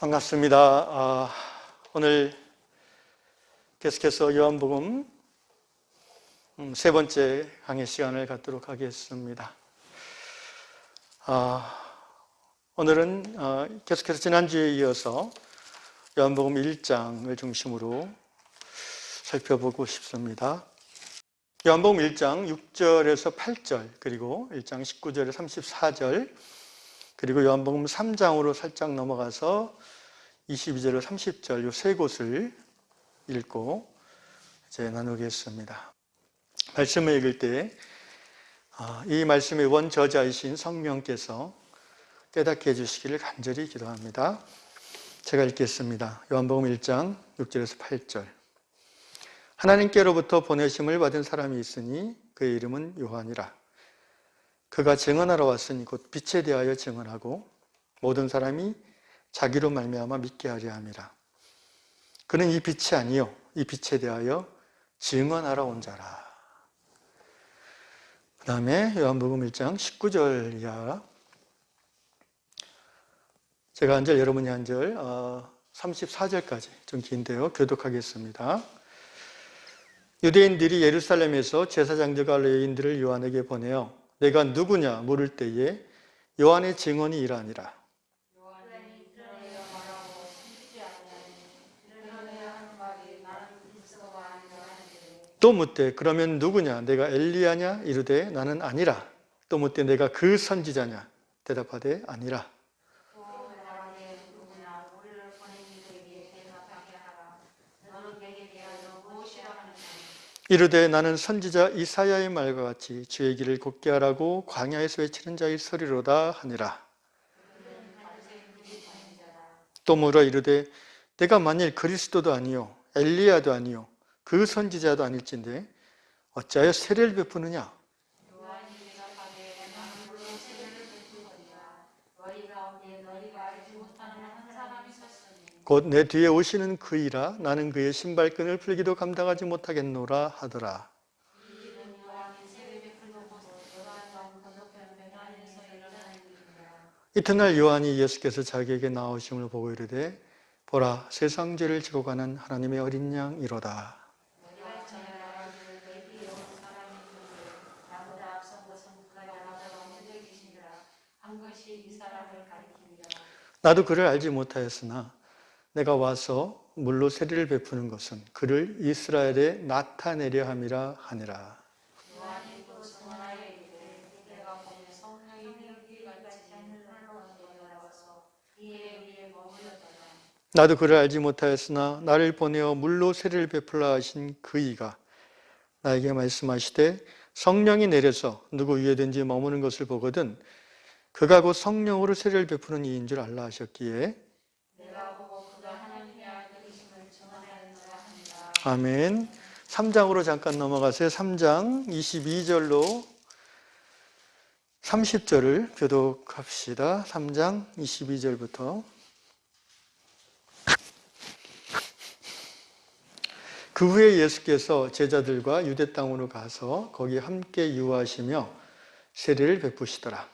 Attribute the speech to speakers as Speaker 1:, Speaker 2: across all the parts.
Speaker 1: 반갑습니다. 오늘 계속해서 요한복음 세 번째 강의 시간을 갖도록 하겠습니다. 오늘은 계속해서 지난주에 이어서 요한복음 1장을 중심으로 살펴보고 싶습니다. 요한복음 1장 6절에서 8절, 그리고 1장 19절에서 34절, 그리고 요한복음 3장으로 살짝 넘어가서 22절에서 30절 이 세 곳을 읽고 이제 나누겠습니다. 말씀을 읽을 때 이 말씀의 원저자이신 성령께서 깨닫게 해주시기를 간절히 기도합니다. 제가 읽겠습니다. 요한복음 1장 6절에서 8절. 하나님께로부터 보내심을 받은 사람이 있으니 그의 이름은 요한이라. 그가 증언하러 왔으니 곧 빛에 대하여 증언하고 모든 사람이 자기로 말미암아 믿게 하려 함이라. 그는 이 빛이 아니요 이 빛에 대하여 증언하러 온 자라. 그 다음에 요한복음 1장 19절 이하, 제가 한 절 여러분이 한 절 34절까지 좀 긴데요, 교독하겠습니다. 유대인들이 예루살렘에서 제사장들과 레위인들을 요한에게 보내어 내가 누구냐 물을 때에 요한의 증언이 이러하니라. 또 묻되 그러면 누구냐? 내가 엘리야냐? 이르되 나는 아니라. 또 묻되 내가 그 선지자냐? 대답하되 아니라. 이르되 나는 선지자 이사야의 말과 같이 주의 길을 곧게 하라고 광야에서 외치는 자의 소리로다 하니라. 또 물어 이르되 내가 만일 그리스도도 아니요 엘리야도 아니요 그 선지자도 아닐진데 어찌하여 세례를 베푸느냐? 곧 내 뒤에 오시는 그이라. 나는 그의 신발끈을 풀기도 감당하지 못하겠노라 하더라. 이튿날 요한이 예수께서 자기에게 나오심을 보고 이르되 보라, 세상 죄를 지고 가는 하나님의 어린 양이로다. 나도 그를 알지 못하였으나 내가 와서 물로 세례를 베푸는 것은 그를 이스라엘에 나타내려 함이라 하니라. 나도 그를 알지 못하였으나 나를 보내어 물로 세례를 베풀라 하신 그이가 나에게 말씀하시되 성령이 내려서 누구 위에든지 머무는 것을 보거든 그가 곧 성령으로 세례를 베푸는 이인 줄 알라 하셨기에 아멘. 3장으로 잠깐 넘어가세요. 3장 22절로 30절을 교독합시다. 3장 22절부터. 그 후에 예수께서 제자들과 유대 땅으로 가서 거기 함께 유하시며 세례를 베푸시더라.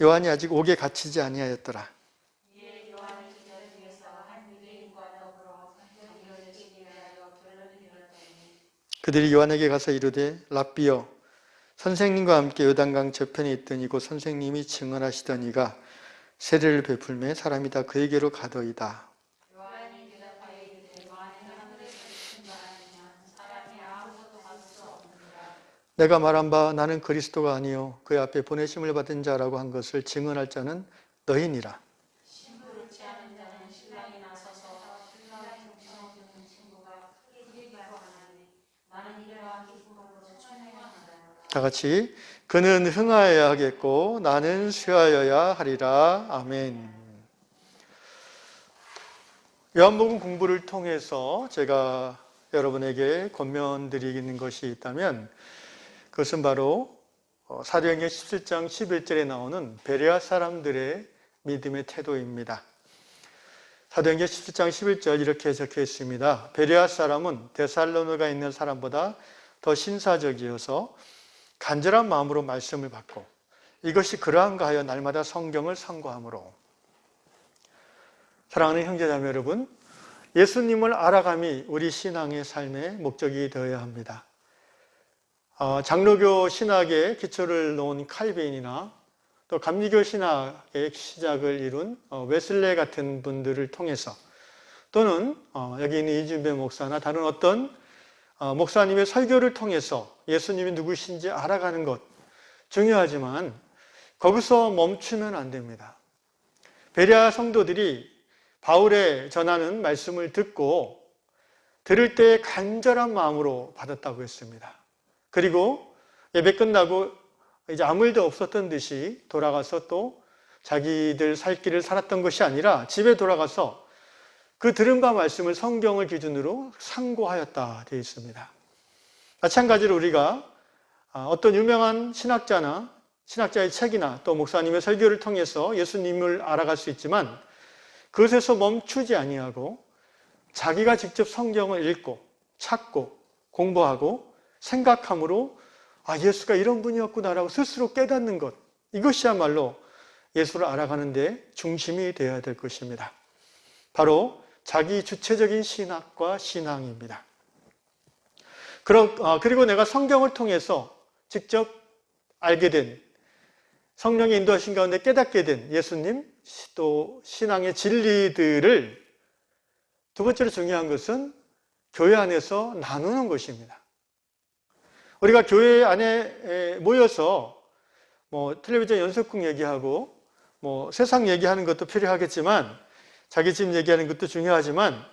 Speaker 1: 요한이 아직 옥에 갇히지 아니하였더라. 그들이 요한에게 가서 이르되 랍비여 선생님과 함께 요단강 저편에 있던 이곳 선생님이 증언하시던 이가 세례를 베풀매 사람이 다 그에게로 가더이다. 내가 말한 바 나는 그리스도가 아니요 그의 앞에 보내심을 받은 자라고 한 것을 증언할 자는 너희니라. 다 같이 그는 흥하여야 하겠고 나는 쇠하여야 하리라. 아멘. 요한복음 공부를 통해서 제가 여러분에게 권면드리는 것이 있다면 그것은 바로 사도행전 17장 11절에 나오는 베레아 사람들의 믿음의 태도입니다. 사도행전 17장 11절 이렇게 적혀 있습니다. 베레아 사람은 데살로니가에 있는 사람보다 더 신사적이어서 간절한 마음으로 말씀을 받고 이것이 그러한가 하여 날마다 성경을 상고함으로. 사랑하는 형제자매 여러분, 예수님을 알아감이 우리 신앙의 삶의 목적이 되어야 합니다. 장로교 신학의 기초를 놓은 칼빈이나 또 감리교 신학의 시작을 이룬 웨슬레 같은 분들을 통해서 또는 여기 있는 이준배 목사나 다른 어떤 목사님의 설교를 통해서 예수님이 누구신지 알아가는 것 중요하지만 거기서 멈추면 안 됩니다. 베레아 성도들이 바울의 전하는 말씀을 듣고 들을 때 간절한 마음으로 받았다고 했습니다. 그리고 예배 끝나고 이제 아무 일도 없었던 듯이 돌아가서 또 자기들 살 길을 살았던 것이 아니라 집에 돌아가서 그 들은 바 말씀을 성경을 기준으로 상고하였다 되어 있습니다. 마찬가지로 우리가 어떤 유명한 신학자의 책이나 또 목사님의 설교를 통해서 예수님을 알아갈 수 있지만 그것에서 멈추지 아니하고 자기가 직접 성경을 읽고 찾고 공부하고 생각함으로 예수가 이런 분이었구나라고 스스로 깨닫는 것, 이것이야말로 예수를 알아가는 데 중심이 되어야 될 것입니다. 바로 자기 주체적인 신학과 신앙입니다. 그리고 내가 성경을 통해서 직접 알게 된, 성령의 인도하신 가운데 깨닫게 된 예수님 또 신앙의 진리들을 두 번째로 중요한 것은 교회 안에서 나누는 것입니다. 우리가 교회 안에 모여서 텔레비전 연속극 얘기하고 세상 얘기하는 것도 필요하겠지만 자기 집 얘기하는 것도 중요하지만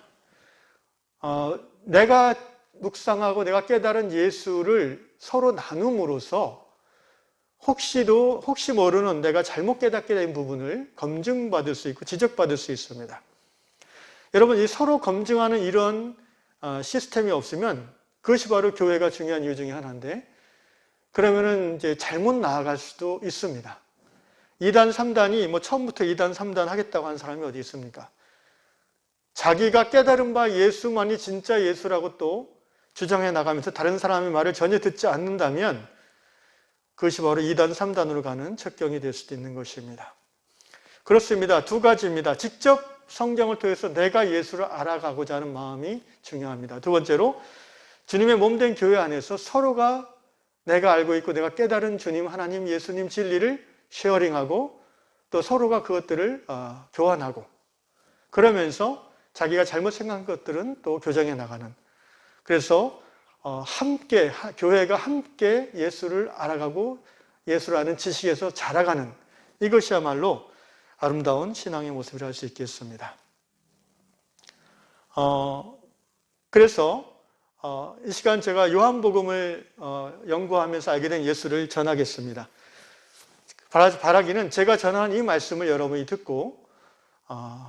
Speaker 1: 내가 묵상하고 내가 깨달은 예수를 서로 나눔으로써 혹시 모르는 내가 잘못 깨닫게 된 부분을 검증받을 수 있고 지적받을 수 있습니다. 여러분, 이 서로 검증하는 이런 시스템이 없으면 그것이 바로 교회가 중요한 이유 중에 하나인데, 그러면은 이제 잘못 나아갈 수도 있습니다. 2단, 3단이 처음부터 2단, 3단 하겠다고 하는 사람이 어디 있습니까? 자기가 깨달은 바 예수만이 진짜 예수라고 또 주장해 나가면서 다른 사람의 말을 전혀 듣지 않는다면 그것이 바로 2단, 3단으로 가는 척경이 될 수도 있는 것입니다. 그렇습니다. 두 가지입니다. 직접 성경을 통해서 내가 예수를 알아가고자 하는 마음이 중요합니다. 두 번째로 주님의 몸된 교회 안에서 서로가 내가 알고 있고 내가 깨달은 주님, 하나님, 예수님 진리를 쉐어링하고 또 서로가 그것들을 교환하고 그러면서 자기가 잘못 생각한 것들은 또 교정해 나가는, 그래서 함께 교회가 함께 예수를 알아가고 예수를 아는 지식에서 자라가는, 이것이야말로 아름다운 신앙의 모습이라 할 수 있겠습니다. 그래서 이 시간 제가 요한복음을 연구하면서 알게 된 예수를 전하겠습니다. 바라기는 제가 전한 이 말씀을 여러분이 듣고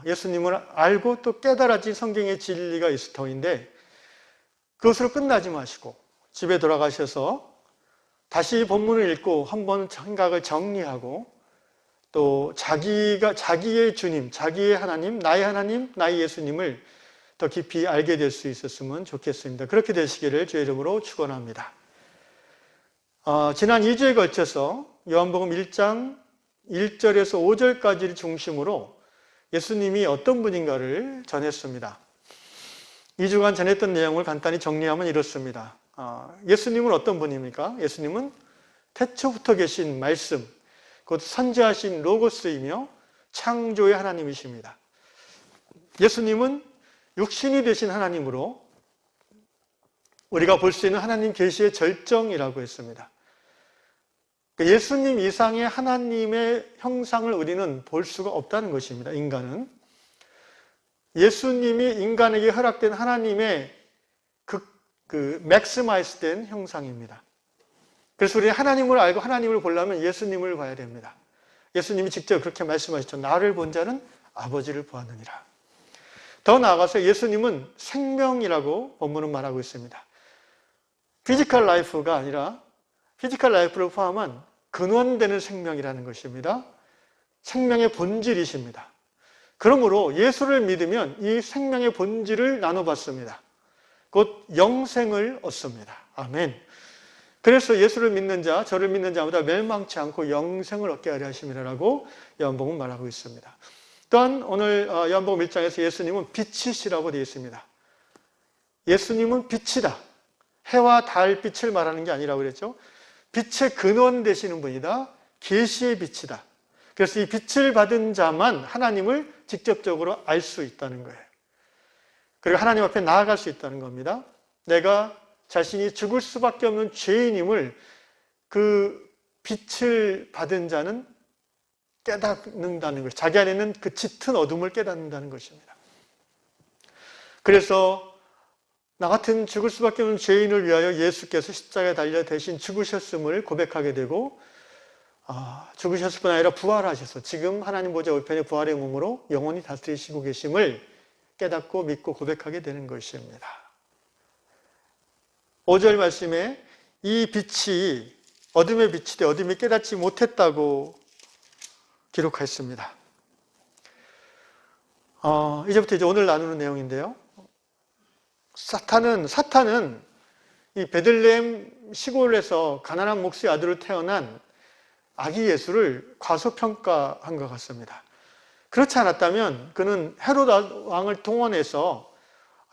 Speaker 1: 예수님을 알고 또 깨달아진 성경의 진리가 있을 터인데, 그것으로 끝나지 마시고 집에 돌아가셔서 다시 본문을 읽고 한번 생각을 정리하고 또 자기의 주님, 자기의 하나님, 나의 예수님을 더 깊이 알게 될 수 있었으면 좋겠습니다. 그렇게 되시기를 주의 이름으로 축원합니다. 지난 2주에 걸쳐서 요한복음 1장 1절에서 5절까지를 중심으로 예수님이 어떤 분인가를 전했습니다. 2주간 전했던 내용을 간단히 정리하면 이렇습니다. 예수님은 어떤 분입니까? 예수님은 태초부터 계신 말씀, 곧 선지하신 로고스이며 창조의 하나님이십니다. 예수님은 육신이 되신 하나님으로 우리가 볼 수 있는 하나님 계시의 절정이라고 했습니다. 예수님 이상의 하나님의 형상을 우리는 볼 수가 없다는 것입니다. 인간은. 예수님이 인간에게 허락된 하나님의 맥시마이즈 된 형상입니다. 그래서 우리 하나님을 알고 하나님을 보려면 예수님을 봐야 됩니다. 예수님이 직접 그렇게 말씀하셨죠. 나를 본 자는 아버지를 보았느니라. 더 나아가서 예수님은 생명이라고 본문은 말하고 있습니다. 피지컬 라이프가 아니라 피지컬 라이프를 포함한 근원되는 생명이라는 것입니다. 생명의 본질이십니다. 그러므로 예수를 믿으면 이 생명의 본질을 나눠받습니다. 곧 영생을 얻습니다. 아멘. 그래서 예수를 믿는 자, 저를 믿는 자보다 멸망치 않고 영생을 얻게 하려 하심이라고 요한복음은 말하고 있습니다. 또한 오늘 요한복음 1장에서 예수님은 빛이시라고 되어 있습니다. 예수님은 빛이다. 해와 달 빛을 말하는 게 아니라고 그랬죠. 빛의 근원 되시는 분이다. 계시의 빛이다. 그래서 이 빛을 받은 자만 하나님을 직접적으로 알 수 있다는 거예요. 그리고 하나님 앞에 나아갈 수 있다는 겁니다. 내가 자신이 죽을 수밖에 없는 죄인임을 그 빛을 받은 자는 깨닫는다는 것이죠. 자기 안에는 그 짙은 어둠을 깨닫는다는 것입니다. 그래서 나 같은 죽을 수밖에 없는 죄인을 위하여 예수께서 십자가에 달려 대신 죽으셨음을 고백하게 되고 죽으셨을 뿐 아니라 부활하셔서 지금 하나님 보좌 우편에 부활의 몸으로 영원히 다스리시고 계심을 깨닫고 믿고 고백하게 되는 것입니다. 5절 말씀에 이 빛이 어둠의 빛이 되 어둠이 깨닫지 못했다고 기록했습니다. 이제부터 이제 오늘 나누는 내용인데요. 사탄은 이 베들레헴 시골에서 가난한 목수의 아들로 태어난 아기 예수를 과소평가한 것 같습니다. 그렇지 않았다면 그는 헤롯 왕을 동원해서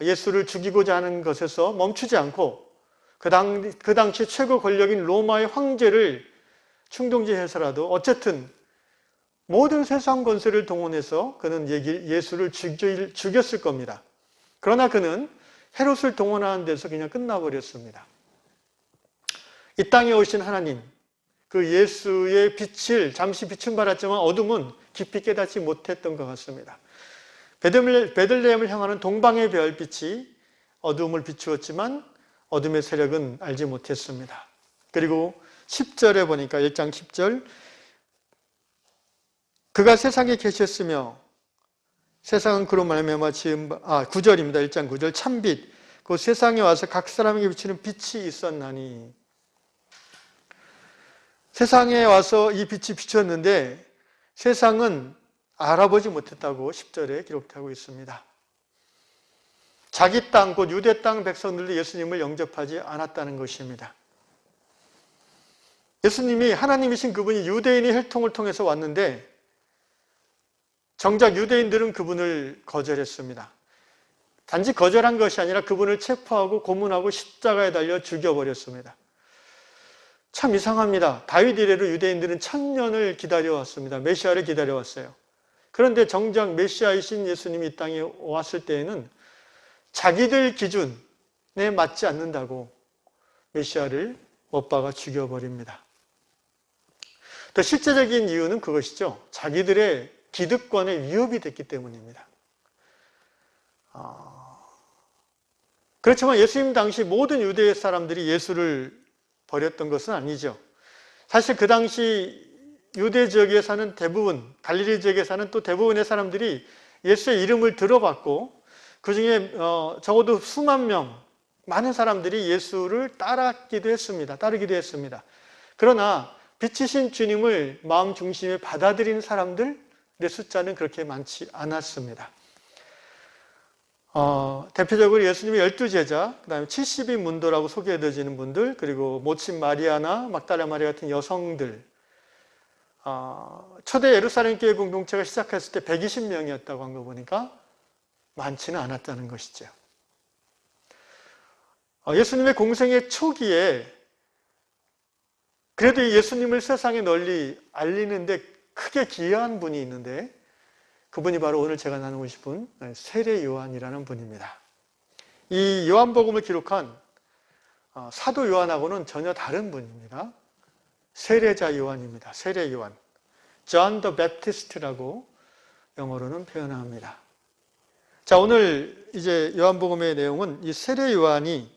Speaker 1: 예수를 죽이고자 하는 것에서 멈추지 않고 그 당시 최고 권력인 로마의 황제를 충동지해서라도 어쨌든 모든 세상 권세를 동원해서 그는 예수를 죽였을 겁니다. 그러나 그는 헤롯을 동원하는 데서 그냥 끝나버렸습니다. 이 땅에 오신 하나님, 그 예수의 빛을 잠시 비춤 받았지만 어둠은 깊이 깨닫지 못했던 것 같습니다. 베들레헴을 향하는 동방의 별빛이 어둠을 비추었지만 어둠의 세력은 알지 못했습니다. 그리고 10절에 보니까 1장 10절 그가 세상에 계셨으며 세상은 그로 말미암아 지은 9절입니다. 1장 9절 참빛 그 세상에 와서 각 사람에게 비치는 빛이 있었나니 세상에 와서 이 빛이 비쳤는데 세상은 알아보지 못했다고 10절에 기록되고 있습니다. 자기 땅, 곧 유대 땅 백성들도 예수님을 영접하지 않았다는 것입니다. 예수님이 하나님이신 그분이 유대인의 혈통을 통해서 왔는데 정작 유대인들은 그분을 거절했습니다. 단지 거절한 것이 아니라 그분을 체포하고 고문하고 십자가에 달려 죽여버렸습니다. 참 이상합니다. 다윗 이래로 유대인들은 1000년을 기다려왔습니다. 메시아를 기다려왔어요. 그런데 정작 메시아이신 예수님이 이 땅에 왔을 때에는 자기들 기준에 맞지 않는다고 메시아를 못 박아 죽여버립니다. 또 실제적인 이유는 그것이죠. 자기들의 기득권에 위협이 됐기 때문입니다. 그렇지만 예수님 당시 모든 유대 사람들이 예수를 버렸던 것은 아니죠. 사실 그 당시 유대 지역에 사는 대부분, 갈릴리 지역에 사는 또 대부분의 사람들이 예수의 이름을 들어봤고 그 중에 적어도 수만 명, 많은 사람들이 예수를 따르기도 했습니다. 그러나 빛이신 주님을 마음 중심에 받아들인 사람들의 숫자는 그렇게 많지 않았습니다. 대표적으로 예수님의 12제자, 그 다음에 70인 문도라고 소개되어지는 분들, 그리고 모친 마리아나 막달라 마리아 같은 여성들, 초대 예루살렘 교회 공동체가 시작했을 때 120명이었다고 한 거 보니까 많지는 않았다는 것이죠. 예수님의 공생의 초기에 그래도 예수님을 세상에 널리 알리는데 크게 기여한 분이 있는데 그분이 바로 오늘 제가 나누고 싶은 세례 요한이라는 분입니다. 이 요한복음을 기록한 사도 요한하고는 전혀 다른 분입니다. 세례자 요한입니다. 세례 요한. John the Baptist라고 영어로는 표현합니다. 자, 오늘 이제 요한복음의 내용은 이 세례 요한이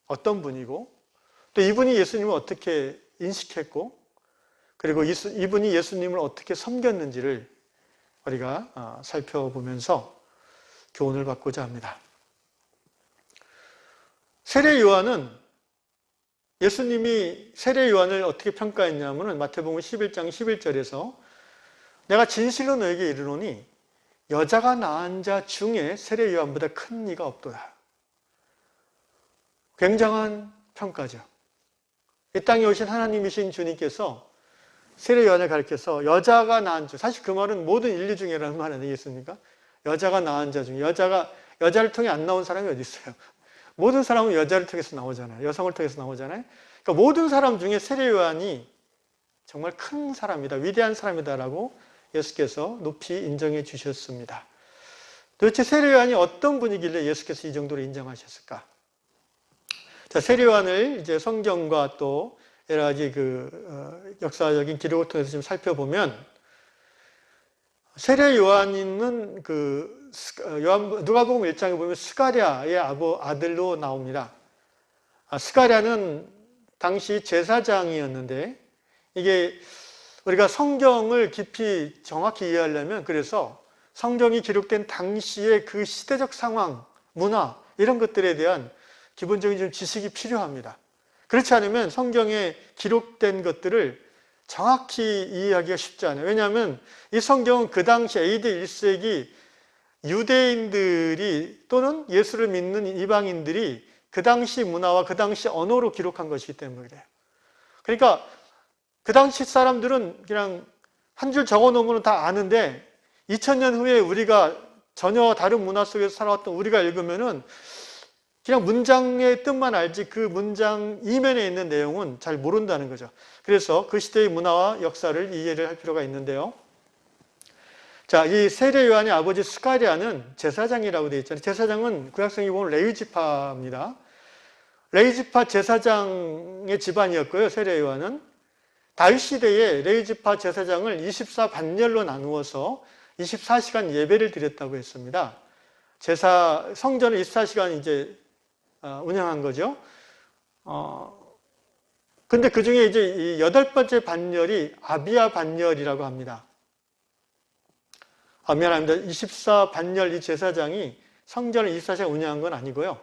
Speaker 1: 어떤 분이고 또 이분이 예수님을 어떻게 인식했고 그리고 이분이 예수님을 어떻게 섬겼는지를 우리가 살펴보면서 교훈을 받고자 합니다. 세례 요한은 예수님이 세례 요한을 어떻게 평가했냐면 마태복음 11장 11절에서 내가 진실로 너에게 이르노니 여자가 낳은 자 중에 세례 요한보다 큰 이가 없도다. 굉장한 평가죠. 이 땅에 오신 하나님이신 주님께서 세례 요한을 가르쳐서 여자가 낳은 자, 사실 그 말은 모든 인류 중에라는 말 아니겠습니까? 여자가 낳은 자 중에 여자를 통해 안 나온 사람이 어디 있어요? 모든 사람은 여자를 통해서 나오잖아요. 여성을 통해서 나오잖아요. 그러니까 모든 사람 중에 세례 요한이 정말 큰 사람이다, 위대한 사람이다라고 예수께서 높이 인정해 주셨습니다. 도대체 세례 요한이 어떤 분이길래 예수께서 이 정도로 인정하셨을까? 자, 세례 요한을 이제 성경과 또 여러 가지 역사적인 기록을 통해서 좀 살펴보면, 세례 요한은 누가복음 1장에 보면 스가랴의 아들로 나옵니다. 스가랴는 당시 제사장이었는데, 이게 우리가 성경을 깊이 정확히 이해하려면, 그래서 성경이 기록된 당시의 그 시대적 상황, 문화, 이런 것들에 대한 기본적인 좀 지식이 필요합니다. 그렇지 않으면 성경에 기록된 것들을 정확히 이해하기가 쉽지 않아요. 왜냐하면 이 성경은 그 당시 AD 1세기 유대인들이 또는 예수를 믿는 이방인들이 그 당시 문화와 그 당시 언어로 기록한 것이기 때문에 그래요. 그러니까 그 당시 사람들은 그냥 한 줄 적어 놓으면 다 아는데, 2000년 후에 우리가 전혀 다른 문화 속에서 살아왔던 우리가 읽으면은 그냥 문장의 뜻만 알지 그 문장 이면에 있는 내용은 잘 모른다는 거죠. 그래서 그 시대의 문화와 역사를 이해를 할 필요가 있는데요. 자, 이 세례 요한의 아버지 스가랴는 제사장이라고 되어 있잖아요. 제사장은 구약성경에 보면 레위지파입니다. 레위지파 제사장의 집안이었고요. 세례 요한은 다윗 시대에 레위지파 제사장을 24반열로 나누어서 24시간 예배를 드렸다고 했습니다. 성전을 24시간 이제 운영한 거죠. 근데 그 중에 이제 이 8번째 반열이 아비야 반열이라고 합니다. 미안합니다. 24반열 이 제사장이 성전을 24시간 운영한 건 아니고요.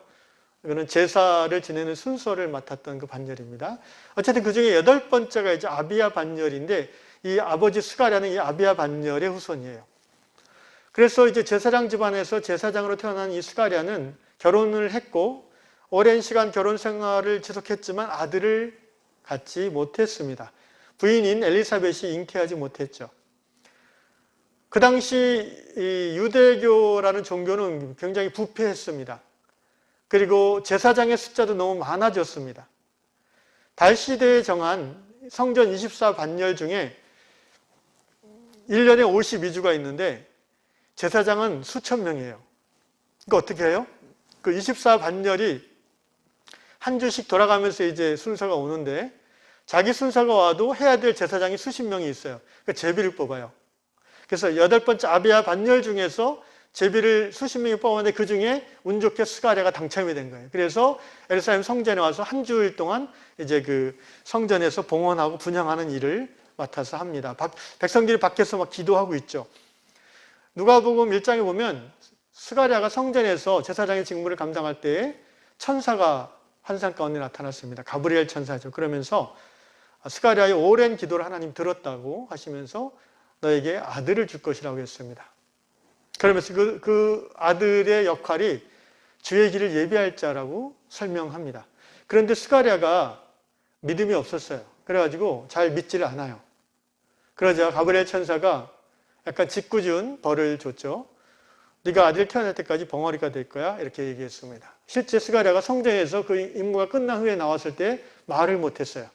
Speaker 1: 이거는 제사를 지내는 순서를 맡았던 그 반열입니다. 어쨌든 그 중에 8번째가 이제 아비야 반열인데, 이 아버지 스가랴는 이 아비야 반열의 후손이에요. 그래서 이제 제사장 집안에서 제사장으로 태어난 이 스가랴는 결혼을 했고, 오랜 시간 결혼 생활을 지속했지만 아들을 갖지 못했습니다. 부인인 엘리사벳이 잉태하지 못했죠. 그 당시 이 유대교라는 종교는 굉장히 부패했습니다. 그리고 제사장의 숫자도 너무 많아졌습니다. 다윗 시대에 정한 성전 24반열 중에 1년에 52주가 있는데 제사장은 수천 명이에요. 그러니까 어떻게 해요? 그 24반열이 한 주씩 돌아가면서 이제 순서가 오는데, 자기 순서가 와도 해야 될 제사장이 수십 명이 있어요. 그러니까 제비를 뽑아요. 그래서 8번째 아비야 반열 중에서 제비를 수십 명이 뽑았는데 그 중에 운 좋게 스가랴가 당첨이 된 거예요. 그래서 예루살렘 성전에 와서 한 주일 동안 이제 그 성전에서 봉헌하고 분향하는 일을 맡아서 합니다. 백성들이 밖에서 막 기도하고 있죠. 누가복음 1장에 보면 스가랴가 성전에서 제사장의 직무를 감당할 때에 천사가 환상 가운데 나타났습니다. 가브리엘 천사죠. 그러면서 스가랴의 오랜 기도를 하나님 들었다고 하시면서 너에게 아들을 줄 것이라고 했습니다. 그러면서 그 아들의 역할이 주의 길을 예비할 자라고 설명합니다. 그런데 스가랴가 믿음이 없었어요. 그래가지고 잘 믿지를 않아요. 그러자 가브리엘 천사가 약간 짓궂은 벌을 줬죠. 네가 아들 태어날 때까지 벙어리가 될 거야, 이렇게 얘기했습니다. 실제 스가랴가 성전에서 그 임무가 끝난 후에 나왔을 때 말을 못했어요.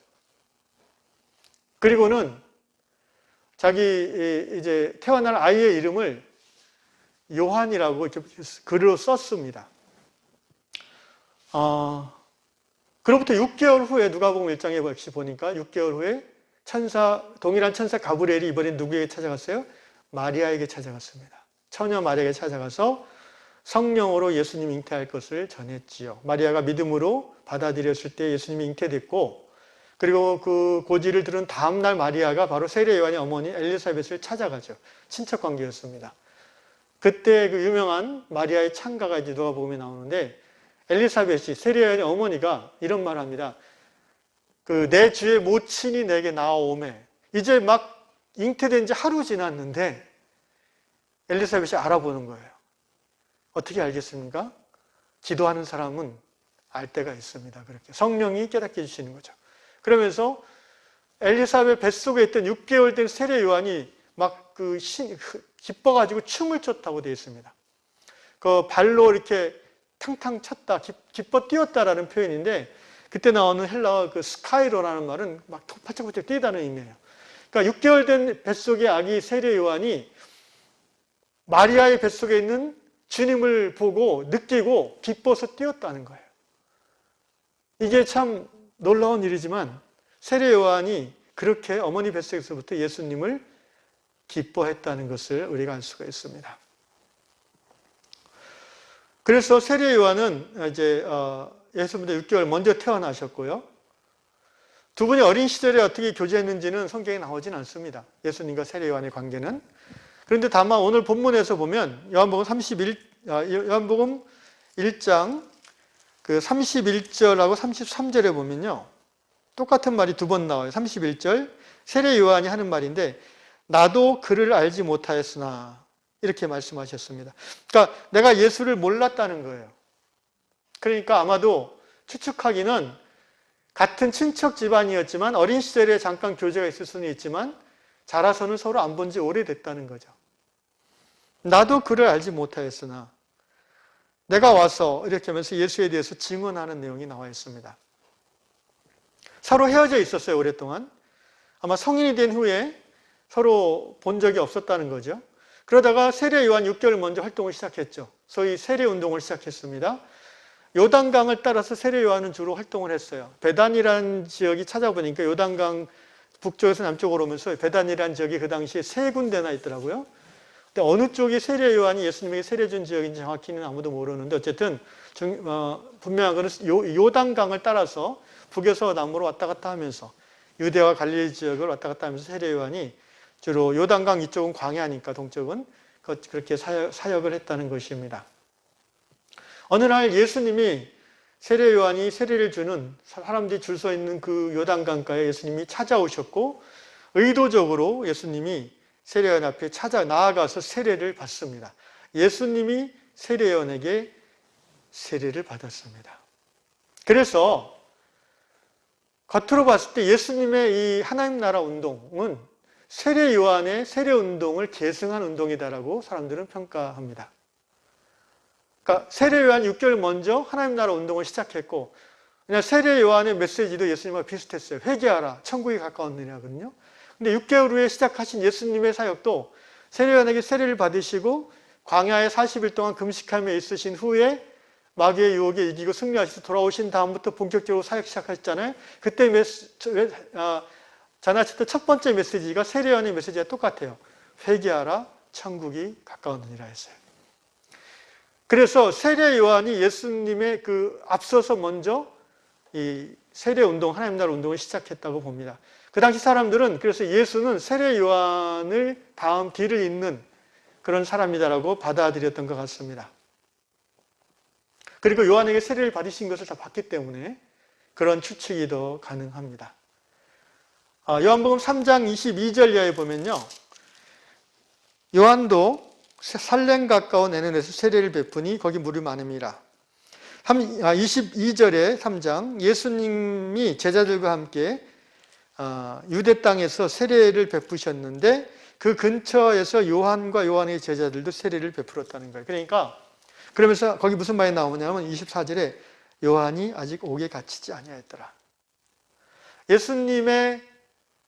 Speaker 1: 그리고는 자기 이제 태어날 아이의 이름을 요한이라고 이렇게 글로 썼습니다. 그로부터 6개월 후에 누가복음 1장에 역시 보니까 6개월 후에 동일한 천사 가브리엘이 이번엔 누구에게 찾아갔어요? 마리아에게 찾아갔습니다. 처녀 마리아에게 찾아가서 성령으로 예수님 잉태할 것을 전했지요. 마리아가 믿음으로 받아들였을 때 예수님이 잉태됐고, 그리고 그 고지를 들은 다음날 마리아가 바로 세례 요한의 어머니 엘리사벳을 찾아가죠. 친척 관계였습니다. 그때 그 유명한 마리아의 찬가가 이제 누가복음에 나오는데, 엘리사벳이 세례 요한의 어머니가 이런 말을 합니다. 내 주의 모친이 내게 나아오매. 이제 막 잉태된 지 하루 지났는데 엘리사벳이 알아보는 거예요. 어떻게 알겠습니까? 기도하는 사람은 알 때가 있습니다. 그렇게 성령이 깨닫게 해주시는 거죠. 그러면서 엘리사벳 뱃속에 있던 6개월 된 세례 요한이 막 기뻐가지고 춤을 췄다고 되어 있습니다. 그 발로 이렇게 탕탕 쳤다, 기뻐 뛰었다라는 표현인데, 그때 나오는 헬라어 그 스카이로라는 말은 막 바짝바짝 뛰다는 의미예요. 그러니까 6개월 된 뱃속의 아기 세례 요한이 마리아의 뱃속에 있는 주님을 보고 느끼고 기뻐서 뛰었다는 거예요. 이게 참 놀라운 일이지만 세례 요한이 그렇게 어머니 뱃속에서부터 예수님을 기뻐했다는 것을 우리가 알 수가 있습니다. 그래서 세례 요한은 이제 예수보다 6개월 먼저 태어나셨고요. 두 분이 어린 시절에 어떻게 교제했는지는 성경에 나오진 않습니다. 예수님과 세례 요한의 관계는. 그런데 다만 오늘 본문에서 보면 요한복음 1장 그 31절하고 33절에 보면요. 똑같은 말이 두 번 나와요. 31절 세례 요한이 하는 말인데 나도 그를 알지 못하였으나 이렇게 말씀하셨습니다. 그러니까 내가 예수를 몰랐다는 거예요. 그러니까 아마도 추측하기는 같은 친척 집안이었지만 어린 시절에 잠깐 교제가 있을 수는 있지만 자라서는 서로 안 본 지 오래됐다는 거죠. 나도 그를 알지 못하였으나 내가 와서 이렇게 하면서 예수에 대해서 증언하는 내용이 나와 있습니다. 서로 헤어져 있었어요, 오랫동안. 아마 성인이 된 후에 서로 본 적이 없었다는 거죠. 그러다가 세례 요한 6개월 먼저 활동을 시작했죠. 소위 세례 운동을 시작했습니다. 요단강을 따라서 세례 요한은 주로 활동을 했어요. 베단이라는 지역이 찾아보니까 요단강 북쪽에서 남쪽으로 오면서 베단이라는 지역이 그 당시에 3군데나 있더라고요. 근데 어느 쪽이 세례 요한이 예수님에게 세례 준 지역인지 정확히는 아무도 모르는데 어쨌든 분명한 것은 요단강을 따라서 북에서 남으로 왔다 갔다 하면서 유대와 갈릴리 지역을 왔다 갔다 하면서 세례 요한이 주로 요단강 이쪽은 광야니까 동쪽은 그렇게 사역을 했다는 것입니다. 어느 날 예수님이 세례 요한이 세례를 주는 사람들이 줄 서 있는 그 요단강가에 예수님이 찾아오셨고 의도적으로 예수님이 세례 요한 앞에 나아가서 세례를 받습니다. 예수님이 세례 요한에게 세례를 받았습니다. 그래서 겉으로 봤을 때 예수님의 이 하나님 나라 운동은 세례 요한의 세례 운동을 계승한 운동이다라고 사람들은 평가합니다. 그러니까 세례 요한 6개월 먼저 하나님 나라 운동을 시작했고 그냥 세례 요한의 메시지도 예수님과 비슷했어요. 회개하라, 천국이 가까웠느냐거든요. 근데 6개월 후에 시작하신 예수님의 사역도 세례 요한에게 세례를 받으시고 광야에 40일 동안 금식하며 있으신 후에 마귀의 유혹에 이기고 승리하셔서 돌아오신 다음부터 본격적으로 사역 시작하셨잖아요. 그때 전하셨던 첫 번째 메시지가 세례 요한의 메시지가 똑같아요. 회개하라, 천국이 가까웠느니라 했어요. 그래서 세례 요한이 예수님의 앞서서 먼저 이 세례 운동, 하나님 나라 운동을 시작했다고 봅니다. 그 당시 사람들은 그래서 예수는 세례 요한을 다음 뒤를 잇는 그런 사람이다라고 받아들였던 것 같습니다. 그리고 요한에게 세례를 받으신 것을 다 봤기 때문에 그런 추측이 더 가능합니다. 요한복음 3장 22절 이하에 보면요. 요한도 살렘 가까운 에덴에서 세례를 베푸니 거기 물이 많음이라. 22절에 3장 예수님이 제자들과 함께 유대 땅에서 세례를 베푸셨는데 그 근처에서 요한과 요한의 제자들도 세례를 베풀었다는 거예요. 그러니까 그러면서 거기 무슨 말이 나오냐면 24절에 요한이 아직 옥에 갇히지 아니하였더라. 예수님의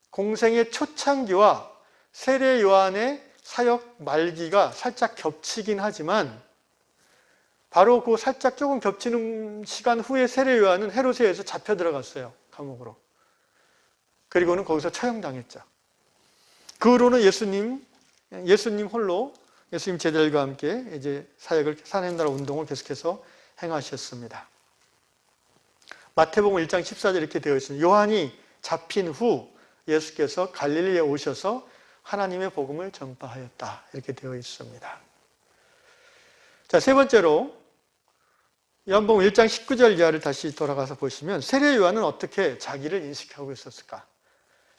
Speaker 1: 공생의 초창기와 세례 요한의 사역 말기가 살짝 겹치긴 하지만 바로 그 살짝 조금 겹치는 시간 후에 세례 요한은 헤롯에 의해서 잡혀 들어갔어요. 감옥으로. 그리고는 거기서 처형당했죠. 그 후로는 예수님 홀로 예수님 제자들과 함께 이제 사역을 하나님 나라 운동을 계속해서 행하셨습니다. 마태복음 1장 14절 이렇게 되어 있습니다. 요한이 잡힌 후 예수께서 갈릴리에 오셔서 하나님의 복음을 전파하였다. 이렇게 되어 있습니다. 자, 세 번째로 요한복음 1장 19절 이하를 다시 돌아가서 보시면 세례 요한은 어떻게 자기를 인식하고 있었을까?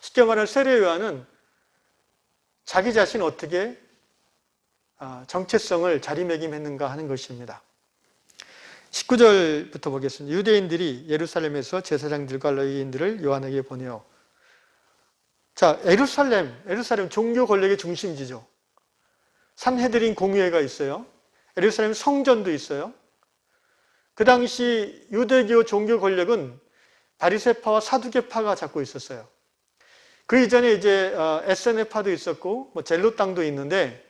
Speaker 1: 쉽게 말하면 세례 요한은 자기 자신을 어떻게 정체성을 자리매김했는가 하는 것입니다. 19절부터 보겠습니다. 유대인들이 예루살렘에서 제사장들과 레위인들을 요한에게 보내어. 자, 예루살렘 종교 권력의 중심지죠. 산헤드린 공회가 있어요. 예루살렘 성전도 있어요. 그 당시 유대교 종교 권력은 바리새파와 사두개파가 잡고 있었어요. 그 이전에 이제 에세네파도 있었고 뭐 젤로땅도 있는데,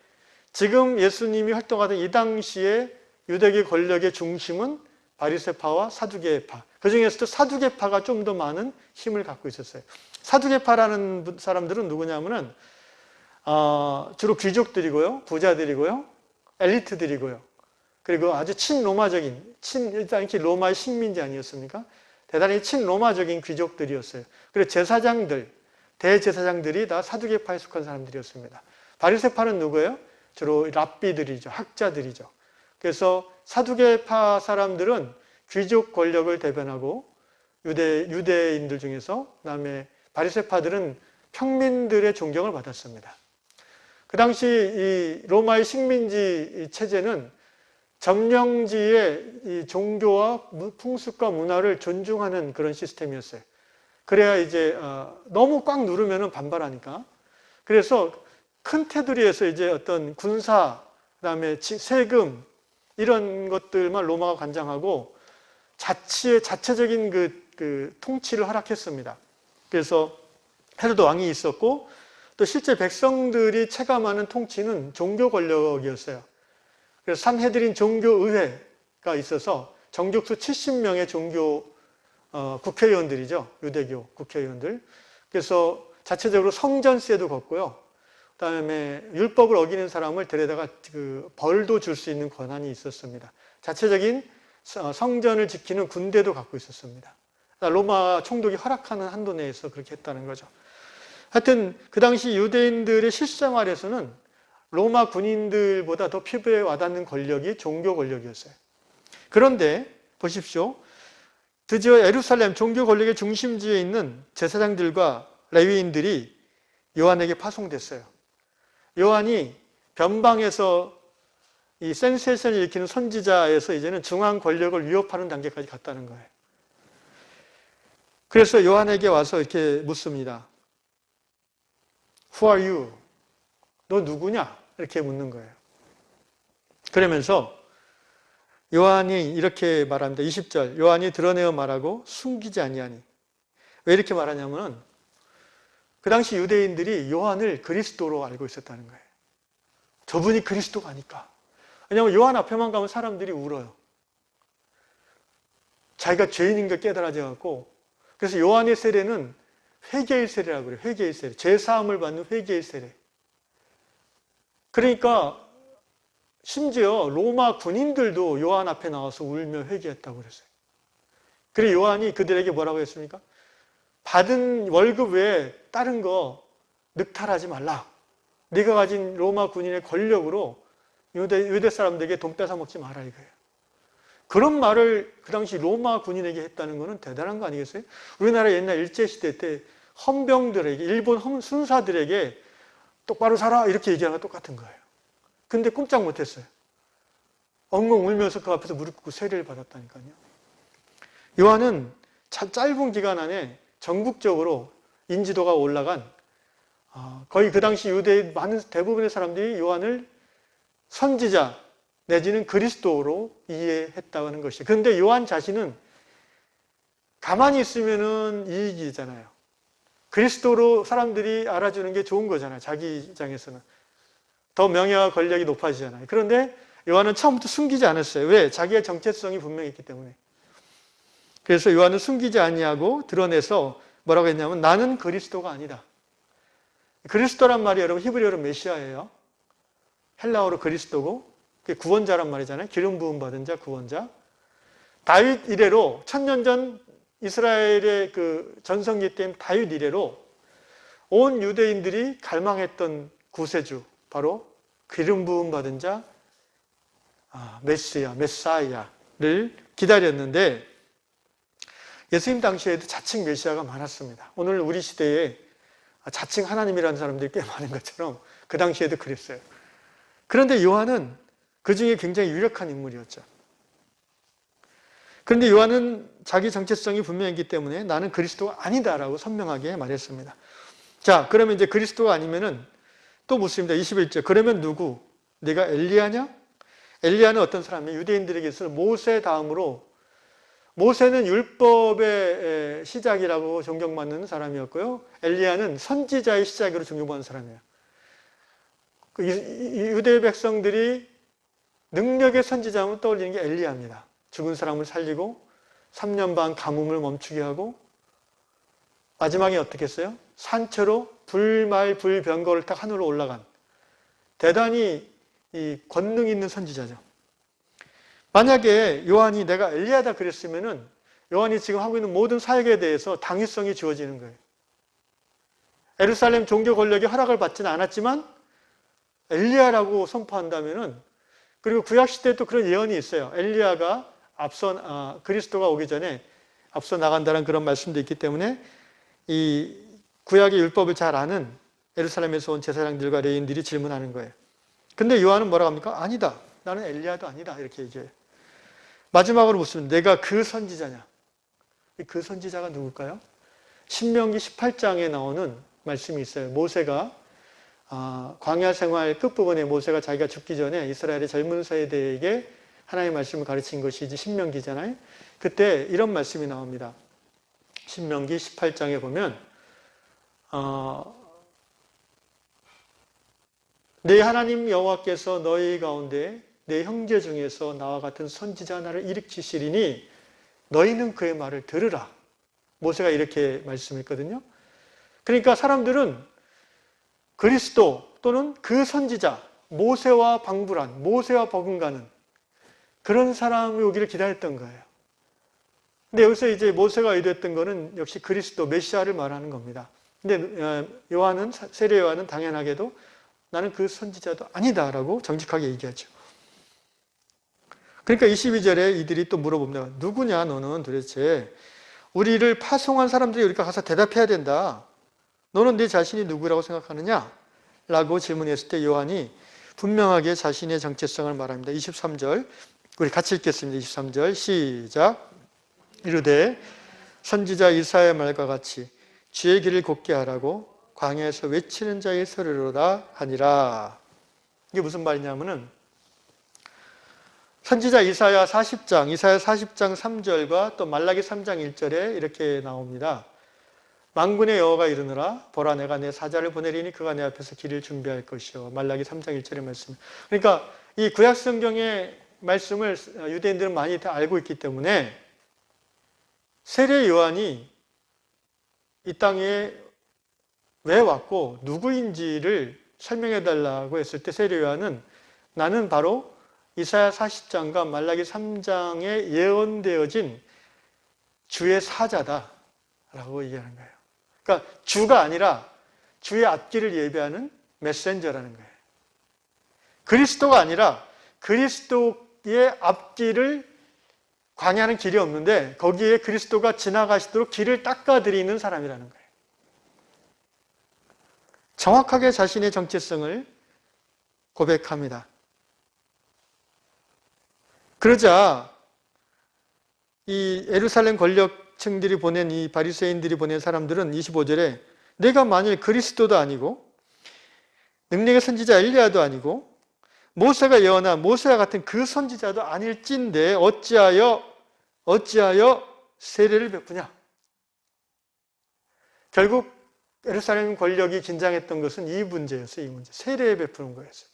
Speaker 1: 지금 예수님이 활동하던 이 당시에 유대교 권력의 중심은 바리새파와 사두개파. 그 중에서도 사두개파가 좀 더 많은 힘을 갖고 있었어요. 사두개파라는 사람들은 누구냐면은 주로 귀족들이고요, 부자들이고요, 엘리트들이고요. 그리고 아주 친로마적인, 일단 이렇게 로마의 식민지 아니었습니까? 대단히 친로마적인 귀족들이었어요. 그리고 제사장들, 대제사장들이 다 사두개파에 속한 사람들이었습니다. 바리새파는 누구예요? 주로 랍비들이죠. 학자들이죠. 그래서 사두개파 사람들은 귀족 권력을 대변하고, 유대인들 중에서, 그다음에 바리새파들은 평민들의 존경을 받았습니다. 그 당시 이 로마의 식민지 체제는 점령지의 이 종교와 풍습과 문화를 존중하는 그런 시스템이었어요. 그래야 이제 너무 꽉 누르면은 반발하니까. 그래서 큰 테두리에서 이제 어떤 군사, 그다음에 세금 이런 것들만 로마가 관장하고 자체적인 그 통치를 허락했습니다. 그래서 헤로드 왕이 있었고, 또 실제 백성들이 체감하는 통치는 종교 권력이었어요. 그래서 산헤드린 종교의회가 있어서 정족수 70명의 종교 국회의원들이죠. 유대교 국회의원들. 그래서 자체적으로 성전세도 걷고요. 그다음에 율법을 어기는 사람을 데려다가 그 벌도 줄 수 있는 권한이 있었습니다. 자체적인 성전을 지키는 군대도 갖고 있었습니다. 로마 총독이 허락하는 한도 내에서 그렇게 했다는 거죠. 하여튼 그 당시 유대인들의 실생활에서는 로마 군인들보다 더 피부에 와닿는 권력이 종교 권력이었어요. 그런데 보십시오. 드디어 예루살렘 종교 권력의 중심지에 있는 제사장들과 레위인들이 요한에게 파송됐어요. 요한이 변방에서 이 센세이션을 일으키는 선지자에서 이제는 중앙 권력을 위협하는 단계까지 갔다는 거예요. 그래서 요한에게 와서 이렇게 묻습니다. Who are you? 너 누구냐? 이렇게 묻는 거예요. 그러면서 요한이 이렇게 말합니다. 20절. 요한이 드러내어 말하고 숨기지 아니하니. 왜 이렇게 말하냐면 그 당시 유대인들이 요한을 그리스도로 알고 있었다는 거예요. 저분이 그리스도가 아닐까. 왜냐하면 요한 앞에만 가면 사람들이 울어요. 자기가 죄인인 걸 깨달아져갖고. 그래서 요한의 세례는 회개의 세례라고 그래요. 회개의 세례. 죄사함을 받는 회개의 세례. 그러니까 심지어 로마 군인들도 요한 앞에 나와서 울며 회개했다고 그랬어요. 그리고 요한이 그들에게 뭐라고 했습니까? 받은 월급 외에 다른 거 늑탈하지 말라. 네가 가진 로마 군인의 권력으로 유대 사람들에게 돈 뺏어 먹지 마라 이거예요. 그런 말을 그 당시 로마 군인에게 했다는 것은 대단한 거 아니겠어요? 우리나라 옛날 일제시대 때 헌병들에게, 일본 순사들에게 똑바로 살아 이렇게 얘기하는 거 똑같은 거예요. 근데 꼼짝 못했어요. 엉엉 울면서 그 앞에서 무릎 꿇고 세례를 받았다니까요. 요한은 짧은 기간 안에 전국적으로 인지도가 올라간, 거의 그 당시 유대의 많은 대부분의 사람들이 요한을 선지자 내지는 그리스도로 이해했다는 것이에요. 그런데 요한 자신은 가만히 있으면은 이익이잖아요. 그리스도로 사람들이 알아주는 게 좋은 거잖아요. 자기 입장에서는. 더 명예와 권력이 높아지잖아요. 그런데 요한은 처음부터 숨기지 않았어요. 왜? 자기의 정체성이 분명히 있기 때문에. 그래서 요한은 숨기지 아니하고 드러내서 뭐라고 했냐면 나는 그리스도가 아니다. 그리스도란 말이 여러분 히브리어로 메시아예요. 헬라어로 그리스도고 그게 구원자란 말이잖아요. 기름 부음 받은 자, 구원자. 다윗 이래로 천년 전 이스라엘의 그 전성기 때인 다윗 이래로 온 유대인들이 갈망했던 구세주 바로 기름 부음 받은 자 메사야를 기다렸는데 예수님 당시에도 자칭 메시아가 많았습니다. 오늘 우리 시대에 자칭 하나님이라는 사람들이 꽤 많은 것처럼 그 당시에도 그랬어요. 그런데 요한은 그 중에 굉장히 유력한 인물이었죠. 그런데 요한은 자기 정체성이 분명했기 때문에 나는 그리스도가 아니다라고 선명하게 말했습니다. 자, 그러면 이제 그리스도가 아니면은 또 묻습니다. 21절. 그러면 누구? 네가 엘리야냐? 엘리야는 어떤 사람이에요? 유대인들에게 있어서 모세 다음으로, 모세는 율법의 시작이라고 존경받는 사람이었고요. 엘리야는 선지자의 시작으로 존경받는 사람이에요. 유대 백성들이 능력의 선지자하면 떠올리는 게 엘리야입니다. 죽은 사람을 살리고 3년 반 가뭄을 멈추게 하고 마지막에 어떻게 했어요? 산채로 불말 불병거를 딱 하늘로 올라간 대단히 이 권능 있는 선지자죠. 만약에 요한이 내가 엘리야다 그랬으면은 요한이 지금 하고 있는 모든 사역에 대해서 당위성이 주어지는 거예요. 예루살렘 종교 권력이 허락을 받지는 않았지만 엘리야라고 선포한다면은, 그리고 구약 시대에 또 그런 예언이 있어요. 엘리야가 그리스도가 오기 전에 앞서 나간다는 그런 말씀도 있기 때문에 이 구약의 율법을 잘 아는 예루살렘에서 온 제사장들과 레위인들이 질문하는 거예요. 근데 요한은 뭐라고 합니까? 아니다. 나는 엘리야도 아니다. 이렇게 얘기해요. 마지막으로 묻습니다. 내가 그 선지자냐? 그 선지자가 누굴까요? 신명기 18장에 나오는 말씀이 있어요. 모세가 광야 생활 끝부분에 모세가 자기가 죽기 전에 이스라엘의 젊은 세대에게 하나님의 말씀을 가르친 것이 이제 신명기잖아요. 그때 이런 말씀이 나옵니다. 신명기 18장에 보면 내 하나님 여호와께서 너희 가운데 내 형제 중에서 나와 같은 선지자 하나를 일으키시리니 너희는 그의 말을 들으라. 모세가 이렇게 말씀했거든요. 그러니까 사람들은 그리스도 또는 그 선지자, 모세와 방불한, 모세와 버금가는 그런 사람이 오기를 기다렸던 거예요. 근데 여기서 이제 모세가 의도했던 거는 역시 그리스도, 메시아를 말하는 겁니다. 근데 세례 요한은 당연하게도 나는 그 선지자도 아니다라고 정직하게 얘기하죠. 그러니까 22절에 이들이 또 물어봅니다. 누구냐 너는 도대체? 우리를 파송한 사람들이 우리가 가서 대답해야 된다. 너는 네 자신이 누구라고 생각하느냐? 라고 질문했을 때 요한이 분명하게 자신의 정체성을 말합니다. 23절 우리 같이 읽겠습니다. 23절 시작. 이르되 선지자 이사야의 말과 같이 주의 길을 곧게 하라고 광야에서 외치는 자의 소리로다 하니라. 이게 무슨 말이냐면은 선지자 이사야 40장 3절과 또 말라기 3장 1절에 이렇게 나옵니다. 만군의 여호와가 이르노라 보라 내가 내 사자를 보내리니 그가 내 앞에서 길을 준비할 것이요. 말라기 3장 1절의 말씀. 그러니까 이 구약 성경의 말씀을 유대인들은 많이 다 알고 있기 때문에 세례 요한이 이 땅에 왜 왔고 누구인지를 설명해 달라고 했을 때 세례 요한은 나는 바로 이사야 40장과 말라기 3장에 예언되어진 주의 사자다라고 얘기하는 거예요. 그러니까 주가 아니라 주의 앞길을 예비하는 메신저라는 거예요. 그리스도가 아니라 그리스도의 앞길을 광야는 길이 없는데 거기에 그리스도가 지나가시도록 길을 닦아드리는 사람이라는 거예요. 정확하게 자신의 정체성을 고백합니다. 그러자 이 예루살렘 권력층들이 보낸 이 바리새인들이 보낸 사람들은 25절에 내가 만일 그리스도도 아니고 능력의 선지자 엘리야도 아니고 모세가 예언한 모세와 같은 그 선지자도 아닐진데 어찌하여 세례를 베푸냐? 결국 예루살렘 권력이 긴장했던 것은 이 문제였어요. 이 문제. 세례 베푸는 거였어요.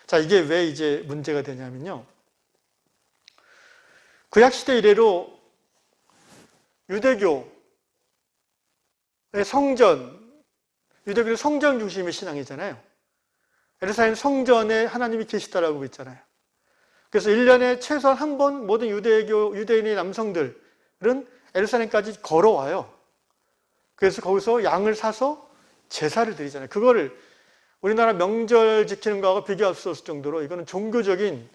Speaker 1: 자, 이게 왜 이제 문제가 되냐면요. 구약시대 이래로 유대교의 유대교는 성전 중심의 신앙이잖아요. 예루살렘 성전에 하나님이 계시다라고 있잖아요. 그래서 1년에 최소한 한 번 모든 유대인의 남성들은 예루살렘까지 걸어와요. 그래서 거기서 양을 사서 제사를 드리잖아요. 그거를 우리나라 명절 지키는 거하고 비교할 수 없을 정도로 이거는 종교적인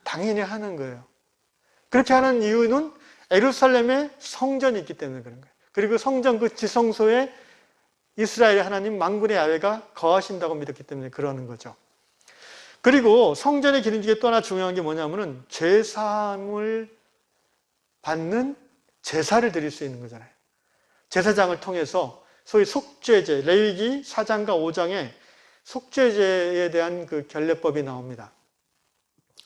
Speaker 1: 당연히 하는 거예요. 그렇게 하는 이유는 예루살렘에 성전이 있기 때문에 그런 거예요. 그리고 성전 그 지성소에 이스라엘의 하나님 만군의 야훼가 거하신다고 믿었기 때문에 그러는 거죠. 그리고 성전의 기름 중에 또 하나 중요한 게 뭐냐면은 죄사함을 받는 제사를 드릴 수 있는 거잖아요. 제사장을 통해서 소위 속죄제, 레위기 4장과 5장에 속죄제에 대한 그 결례법이 나옵니다.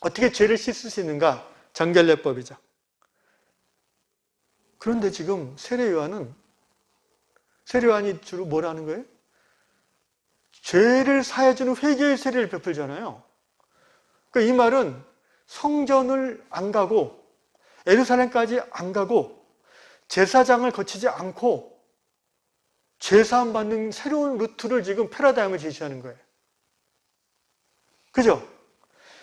Speaker 1: 어떻게 죄를 씻을 수 있는가? 정결례법이죠. 그런데 지금 세례요한이 주로 뭘 하는 거예요? 죄를 사해주는 회개의 세례를 베풀잖아요. 그러니까 이 말은 성전을 안 가고 예루살렘까지 안 가고 제사장을 거치지 않고 죄사함 받는 새로운 루트를 지금 패러다임을 제시하는 거예요. 그죠?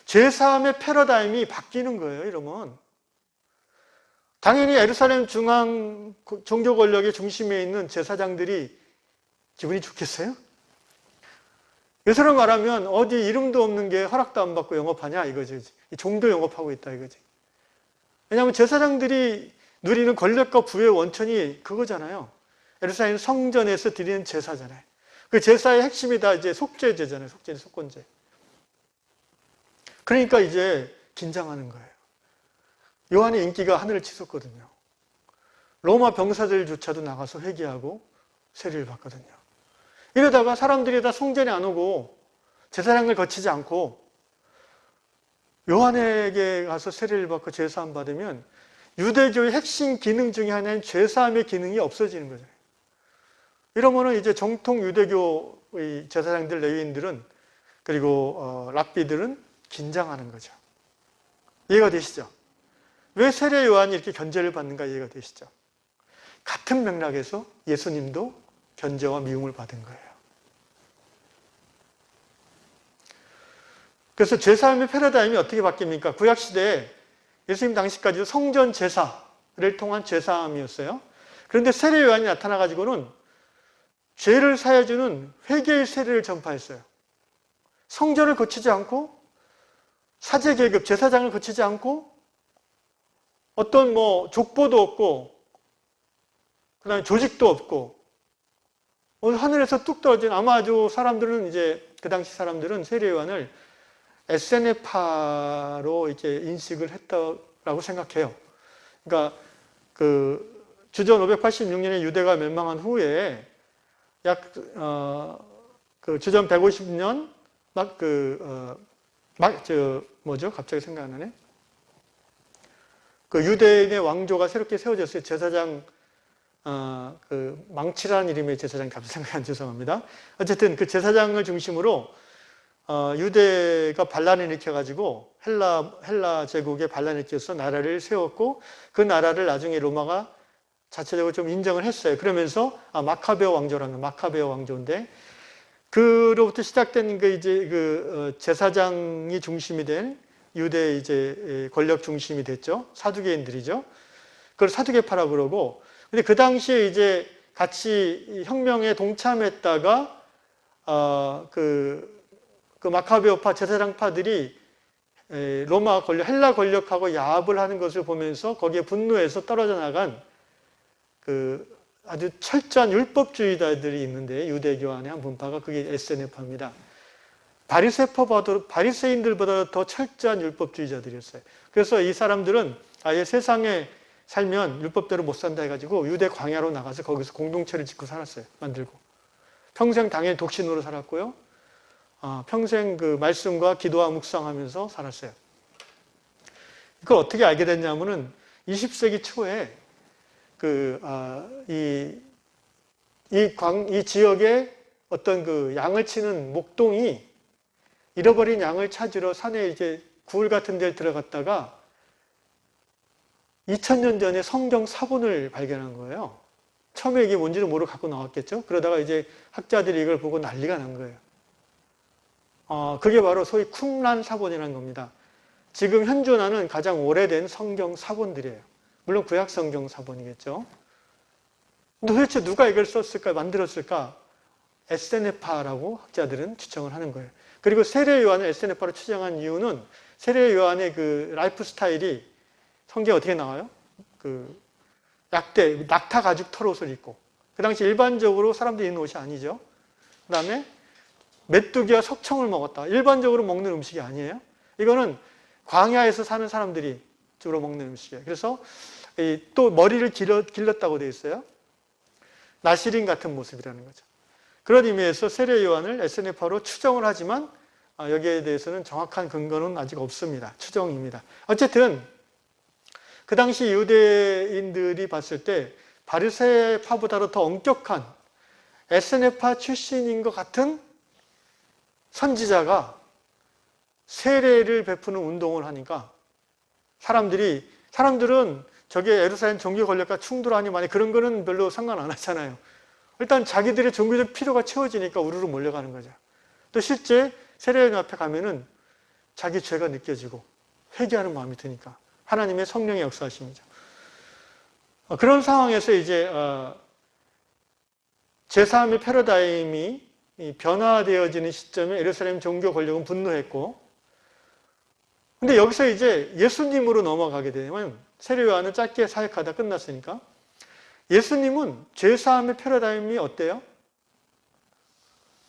Speaker 1: 죄사함의 패러다임이 바뀌는 거예요, 이러면. 당연히 예루살렘 중앙 종교 권력의 중심에 있는 제사장들이 기분이 좋겠어요? 요새로 말하면 어디 이름도 없는 게 허락도 안 받고 영업하냐 이거지. 종도 영업하고 있다 이거지. 왜냐하면 제사장들이 누리는 권력과 부의 원천이 그거잖아요. 예루살렘 성전에서 드리는 제사잖아요. 그 제사의 핵심이 다 이제 속죄제잖아요. 속죄, 속건제. 그러니까 이제 긴장하는 거예요. 요한의 인기가 하늘을 치솟거든요. 로마 병사들조차도 나가서 회개하고 세례를 받거든요. 이러다가 사람들이 다 성전에 안 오고 제사장을 거치지 않고 요한에게 가서 세례를 받고 제사함 받으면 유대교의 핵심 기능 중에 하나인 죄사함의 기능이 없어지는 거죠. 이러면은 이제 정통 유대교의 제사장들, 레위인들은 그리고 랍비들은 긴장하는 거죠. 이해가 되시죠? 왜 세례 요한이 이렇게 견제를 받는가 이해가 되시죠? 같은 맥락에서 예수님도 견제와 미움을 받은 거예요. 그래서 제사함의 패러다임이 어떻게 바뀝니까? 구약시대에 예수님 당시까지도 성전 제사를 통한 제사함이었어요. 그런데 세례 요한이 나타나가지고는 죄를 사해주는 회개의 세례를 전파했어요. 성전을 거치지 않고 사제계급, 제사장을 거치지 않고 어떤 족보도 없고 그 다음에 조직도 없고 오늘 하늘에서 뚝 떨어진 아마 아주 사람들은 이제 그 당시 사람들은 세례 요한을 에세네파로 이렇게 인식을 했다라고 생각해요. 그러니까 그 주전 586년에 유대가 멸망한 후에 그 주전 150년 갑자기 생각 안 나네. 그 유대인의 왕조가 새롭게 세워졌어요. 제사장 그 망치라는 이름의 제사장 갑자기 생각이 안 죄송합니다. 어쨌든 그 제사장을 중심으로 유대가 반란을 일으켜가지고 헬라 제국에 반란을 일으켜서 나라를 세웠고 그 나라를 나중에 로마가 자체적으로 좀 인정을 했어요. 그러면서 마카베오 왕조라는 마카베오 왕조인데 그로부터 시작된 그 이제 제사장이 중심이 된 유대 이제 권력 중심이 됐죠. 사두개인들이죠. 그걸 사두개파라고 그러고 근데 그 당시에 이제 같이 혁명에 동참했다가 그 마카베오파 제사장파들이 로마 권력, 헬라 권력하고 야합을 하는 것을 보면서 거기에 분노해서 떨어져 나간 그 아주 철저한 율법주의자들이 있는데 유대교 안에 한 분파가 그게 에세네파입니다. 바리새인들보다 더 철저한 율법주의자들이었어요. 그래서 이 사람들은 아예 세상에 살면 율법대로 못 산다 해가지고 유대 광야로 나가서 거기서 공동체를 짓고 살았어요. 만들고. 평생 당연히 독신으로 살았고요. 평생 그 말씀과 기도와 묵상하면서 살았어요. 그걸 어떻게 알게 됐냐면은 20세기 초에 이 지역에 어떤 그 양을 치는 목동이 잃어버린 양을 찾으러 산에 이제 구울 같은 데를 들어갔다가 2000년 전에 성경 사본을 발견한 거예요. 처음에 이게 뭔지는 모르고 갖고 나왔겠죠. 그러다가 이제 학자들이 이걸 보고 난리가 난 거예요. 그게 바로 소위 쿰란 사본이라는 겁니다. 지금 현존하는 가장 오래된 성경 사본들이에요. 물론 구약 성경 사본이겠죠. 도대체 누가 이걸 썼을까, 만들었을까? 에세네파라고 학자들은 추정을 하는 거예요. 그리고 세례 요한을 에세네파로 추정한 이유는 세례 요한의 그 라이프 스타일이 성경에 어떻게 나와요? 그 낙타 가죽 털옷을 입고 그 당시 일반적으로 사람들이 입는 옷이 아니죠. 그 다음에 메뚜기와 석청을 먹었다. 일반적으로 먹는 음식이 아니에요. 이거는 광야에서 사는 사람들이 주로 먹는 음식이에요. 그래서 또 머리를 길렀다고 되어 있어요. 나시린 같은 모습이라는 거죠. 그런 의미에서 세례 요한을 에스네파로 추정을 하지만 여기에 대해서는 정확한 근거는 아직 없습니다. 추정입니다. 어쨌든 그 당시 유대인들이 봤을 때 바리새파보다도 더 엄격한 에스네파 출신인 것 같은 선지자가 세례를 베푸는 운동을 하니까 사람들은 저게 예루살렘 종교 권력과 충돌하니 많이 그런 거는 별로 상관 안 하잖아요. 일단 자기들의 종교적 필요가 채워지니까 우르르 몰려가는 거죠. 또 실제 세례요한 앞에 가면은 자기 죄가 느껴지고 회개하는 마음이 드니까 하나님의 성령의 역사하심이죠. 그런 상황에서 이제 제3의 패러다임이 변화되어지는 시점에 예루살렘 종교 권력은 분노했고, 근데 여기서 이제 예수님으로 넘어가게 되면 세례 요한은 짧게 사역하다 끝났으니까 예수님은 제3의 패러다임이 어때요?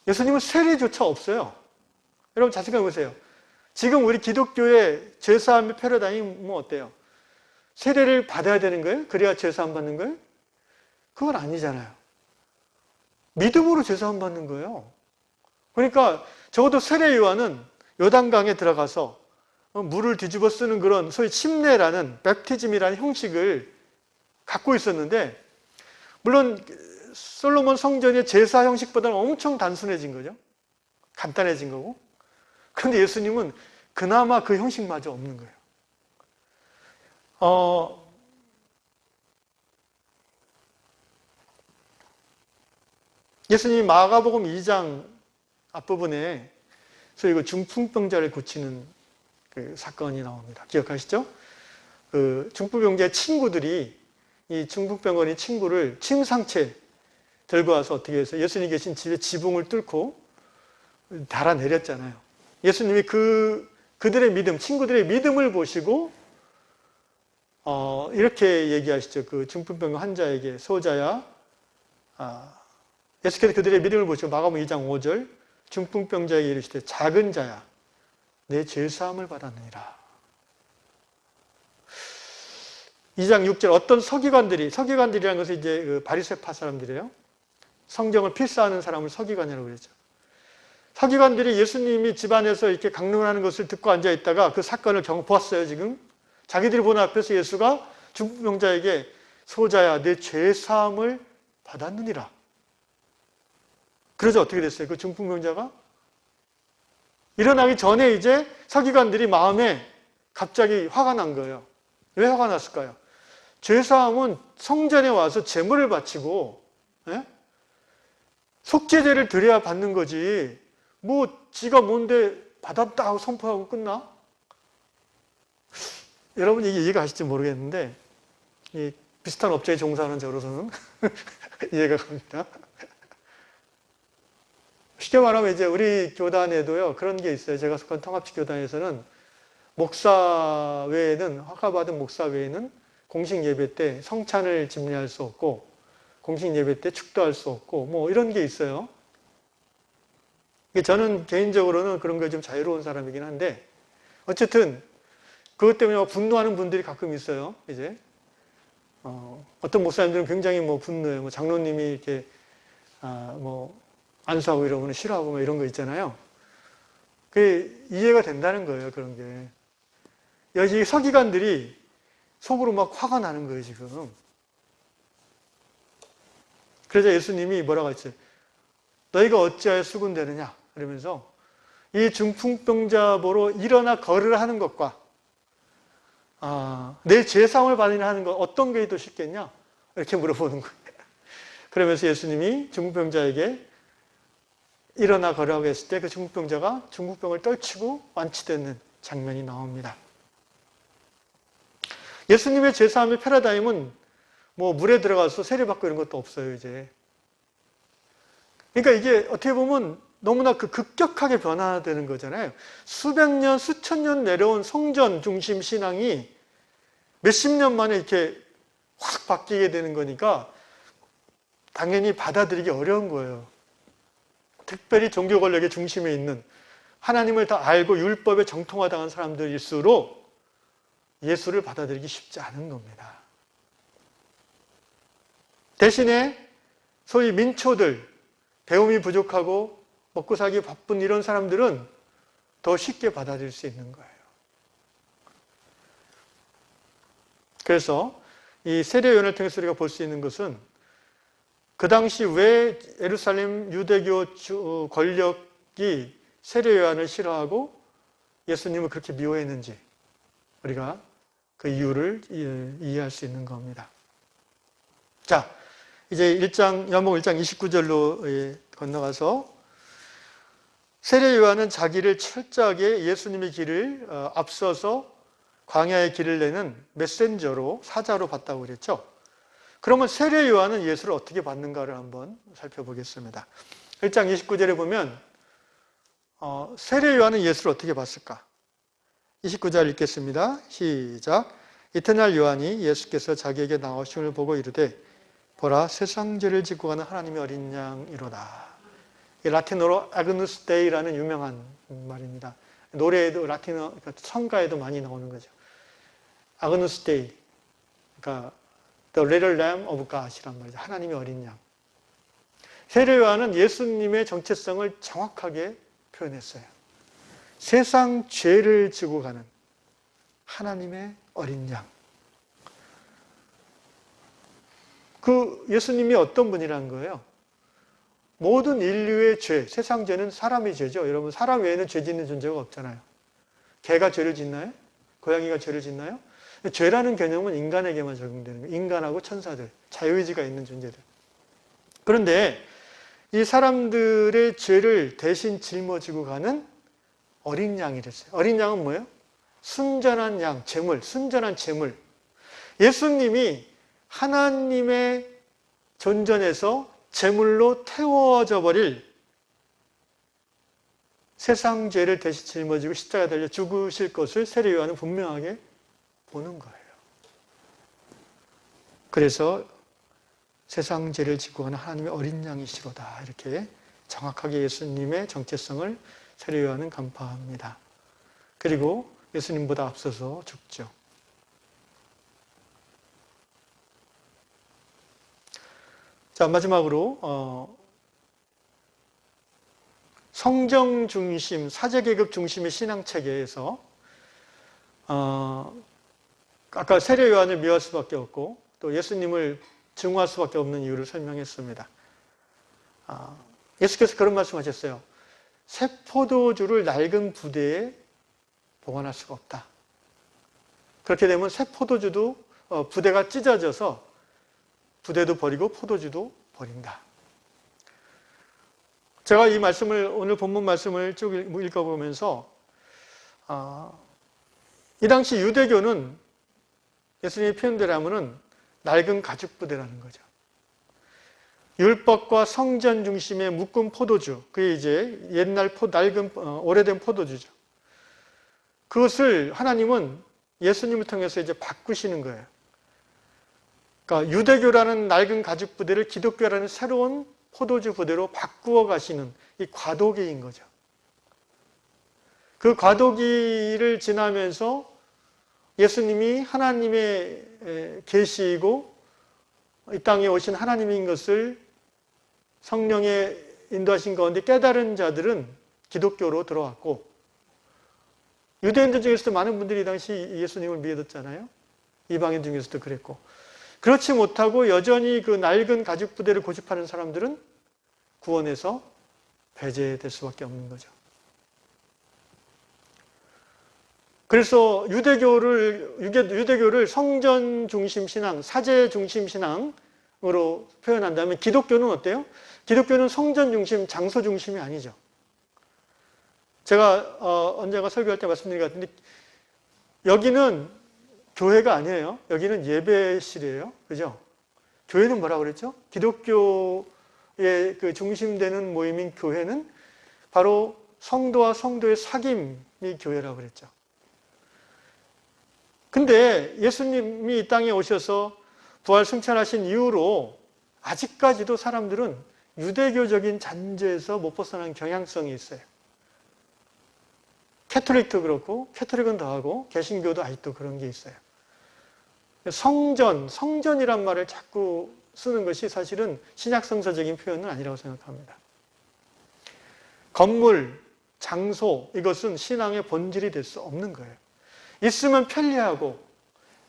Speaker 1: 예수님은 세례조차 없어요. 여러분 잘 생각해 보세요. 지금 우리 기독교의 제3의 패러다임은 어때요? 세례를 받아야 되는 거예요? 그래야 제사함 받는 거예요? 그건 아니잖아요. 믿음으로 제사함 받는 거예요. 그러니까 적어도 세례 요한은 요단강에 들어가서 물을 뒤집어 쓰는 그런 소위 침례라는 맵티즘이라는 형식을 갖고 있었는데, 물론 솔로몬 성전의 제사 형식보다는 엄청 단순해진 거죠. 간단해진 거고. 그런데 예수님은 그나마 그 형식마저 없는 거예요. 예수님이 마가복음 2장 앞부분에 소위 그 중풍병자를 고치는 그 사건이 나옵니다. 기억하시죠? 그 중풍병자의 친구들이 이 중풍병원의 친구를 침상채 들고 와서 어떻게 해서 예수님이 계신 집에 지붕을 뚫고 달아내렸잖아요. 예수님이 그들의 믿음, 친구들의 믿음을 보시고 이렇게 얘기하시죠. 그 중풍병 환자에게 소자야, 예수께서 그들의 믿음을 보시고 마가복음 2장 5절 중풍병자에게 이르시되 작은 자야 내 죄사함을 받았느니라. 2장 6절 어떤 서기관들이라는 것은 이제 그 바리새파 사람들이에요. 성경을 필사하는 사람을 서기관이라고 그랬죠. 서기관들이 예수님이 집안에서 이렇게 강론하는 것을 듣고 앉아 있다가 그 사건을 보았어요. 지금 자기들이 보는 앞에서 예수가 중풍병자에게 소자야 내 죄사함을 받았느니라. 그래서 어떻게 됐어요? 그 중풍병자가 일어나기 전에 이제 서기관들이 마음에 갑자기 화가 난 거예요. 왜 화가 났을까요? 죄사함은 성전에 와서 제물을 바치고 속죄제를 드려야 받는 거지, 뭐 지가 뭔데 받았다 하고 선포하고 끝나? 여러분 이게 이해가 가실지 모르겠는데 이 비슷한 업체에 종사하는 저로서는 이해가 갑니다. 쉽게 말하면 이제 우리 교단에도요 그런 게 있어요. 제가 속한 통합식 교단에서는 목사 외에는, 허가받은 목사 외에는 공식 예배 때 성찬을 집례할 수 없고 공식 예배 때 축도할 수 없고 뭐 이런 게 있어요. 저는 개인적으로는 그런 게 좀 자유로운 사람이긴 한데 어쨌든 그것 때문에 분노하는 분들이 가끔 있어요. 이제 어떤 목사님들은 굉장히 뭐 분노해요. 뭐 장로님이 이렇게 뭐 안수하고 이러면 싫어하고 뭐 이런 거 있잖아요. 그게 이해가 된다는 거예요. 그런 게. 여기 서기관들이 속으로 막 화가 나는 거예요, 지금. 그래서 예수님이 뭐라고 했어요? 너희가 어찌하여 수군대느냐? 그러면서 이 중풍병자 보러 일어나 걸으라 하는 것과 내 죄사함을 받으려 하는 것 어떤 게 더 쉽겠냐? 이렇게 물어보는 거예요. 그러면서 예수님이 중풍병자에게 일어나 걸으라고 했을 때 그 중풍병자가 중풍병을 떨치고 완치되는 장면이 나옵니다. 예수님의 제사함의 패러다임은 뭐 물에 들어가서 세례받고 이런 것도 없어요, 이제. 그러니까 이게 어떻게 보면 너무나 급격하게 변화되는 거잖아요. 수백 년, 수천 년 내려온 성전 중심 신앙이 몇십 년 만에 이렇게 확 바뀌게 되는 거니까 당연히 받아들이기 어려운 거예요. 특별히 종교 권력의 중심에 있는 하나님을 더 알고 율법에 정통하다는 사람들일수록 예수를 받아들이기 쉽지 않은 겁니다. 대신에 소위 민초들, 배움이 부족하고 먹고 살기 바쁜 이런 사람들은 더 쉽게 받아들일 수 있는 거예요. 그래서 이 세례요한을 통해서 우리가 볼 수 있는 것은 그 당시 왜 예루살렘 유대교 권력이 세례요한을 싫어하고 예수님을 그렇게 미워했는지 우리가 그 이유를 이해할 수 있는 겁니다. 자, 이제 요한복음 1장 29절로 건너가서 세례요한은 자기를 철저하게 예수님의 길을 앞서서 광야의 길을 내는 메신저로 사자로 봤다고 그랬죠. 그러면 세례요한은 예수를 어떻게 봤는가를 한번 살펴보겠습니다. 1장 29절에 보면 세례요한은 예수를 어떻게 봤을까? 29절 읽겠습니다. 시작. 이튿날 요한이 예수께서 자기에게 나오심을 보고 이르되 보라 세상 죄를 짓고 가는 하나님의 어린 양이로다. 라틴어로 아그누스 데이라는 유명한 말입니다. 노래에도 라틴어 성가에도 많이 나오는 거죠. 아그누스 데이, 그러니까 The Little Lamb of God이란 말이죠. 하나님의 어린 양. 세례요한은 예수님의 정체성을 정확하게 표현했어요. 세상 죄를 지고 가는 하나님의 어린 양. 그 예수님이 어떤 분이라는 거예요? 모든 인류의 죄, 세상 죄는 사람의 죄죠. 여러분, 사람 외에는 죄 짓는 존재가 없잖아요. 개가 죄를 짓나요? 고양이가 죄를 짓나요? 죄라는 개념은 인간에게만 적용되는 거예요. 인간하고 천사들, 자유의지가 있는 존재들. 그런데 이 사람들의 죄를 대신 짊어지고 가는 어린 양이랬어요. 어린 양은 뭐예요? 순전한 양, 제물, 순전한 제물. 예수님이 하나님의 존전에서 제물로 태워져 버릴 세상 죄를 대신 짊어지고 십자가에 달려 죽으실 것을 세례요한은 분명하게 보는 거예요. 그래서 세상 죄를 짓고 가는 하나님의 어린 양이시로다. 이렇게 정확하게 예수님의 정체성을 세례요한은 간파합니다. 그리고 예수님보다 앞서서 죽죠. 자, 마지막으로 성경 중심, 사제계급 중심의 신앙체계에서 아까 세례요한을 미워할 수밖에 없고 또 예수님을 증오할 수밖에 없는 이유를 설명했습니다. 예수께서 그런 말씀하셨어요. 새 포도주를 낡은 부대에 보관할 수가 없다. 그렇게 되면 새 포도주도 부대가 찢어져서 부대도 버리고 포도주도 버린다. 제가 이 말씀을 오늘 본문 말씀을 쭉 읽어보면서 이 당시 유대교는 예수님의 표현대로하면은 낡은 가죽 부대라는 거죠. 율법과 성전 중심의 묶은 포도주, 그게 이제 옛날 낡은 오래된 포도주죠. 그것을 하나님은 예수님을 통해서 이제 바꾸시는 거예요. 그러니까 유대교라는 낡은 가죽 부대를 기독교라는 새로운 포도주 부대로 바꾸어 가시는 이 과도기인 거죠. 그 과도기를 지나면서 예수님이 하나님의 계시이고 이 땅에 오신 하나님인 것을 성령의 인도하신 가운데 깨달은 자들은 기독교로 들어왔고 유대인들 중에서도 많은 분들이 이 당시 예수님을 믿었잖아요. 이방인 중에서도 그랬고 그렇지 못하고 여전히 그 낡은 가죽 부대를 고집하는 사람들은 구원에서 배제될 수밖에 없는 거죠. 그래서 유대교를 성전 중심 신앙, 사제 중심 신앙으로 표현한다면 기독교는 어때요? 기독교는 성전 중심, 장소 중심이 아니죠. 제가 언젠가 설교할 때 말씀드린 것 같은데 여기는 교회가 아니에요. 여기는 예배실이에요. 그죠? 교회는 뭐라고 그랬죠? 기독교의 그 중심되는 모임인 교회는 바로 성도와 성도의 사귐이 교회라고 그랬죠. 근데 예수님이 이 땅에 오셔서 부활 승천하신 이후로 아직까지도 사람들은 유대교적인 잔재에서 못 벗어나는 경향성이 있어요. 캐톨릭도 그렇고 캐톨릭은 더하고 개신교도 아직도 그런 게 있어요. 성전이란 말을 자꾸 쓰는 것이 사실은 신약성서적인 표현은 아니라고 생각합니다. 건물, 장소, 이것은 신앙의 본질이 될 수 없는 거예요. 있으면 편리하고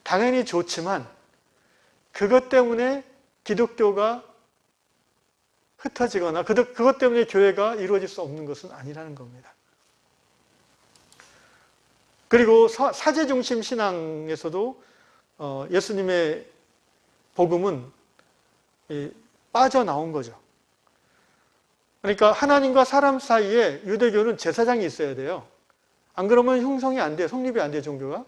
Speaker 1: 당연히 좋지만 그것 때문에 기독교가 흩어지거나 그것 때문에 교회가 이루어질 수 없는 것은 아니라는 겁니다. 그리고 사제 중심 신앙에서도 예수님의 복음은 빠져나온 거죠. 그러니까 하나님과 사람 사이에 유대교는 제사장이 있어야 돼요. 안 그러면 형성이 안 돼요. 성립이 안 돼요, 종교가.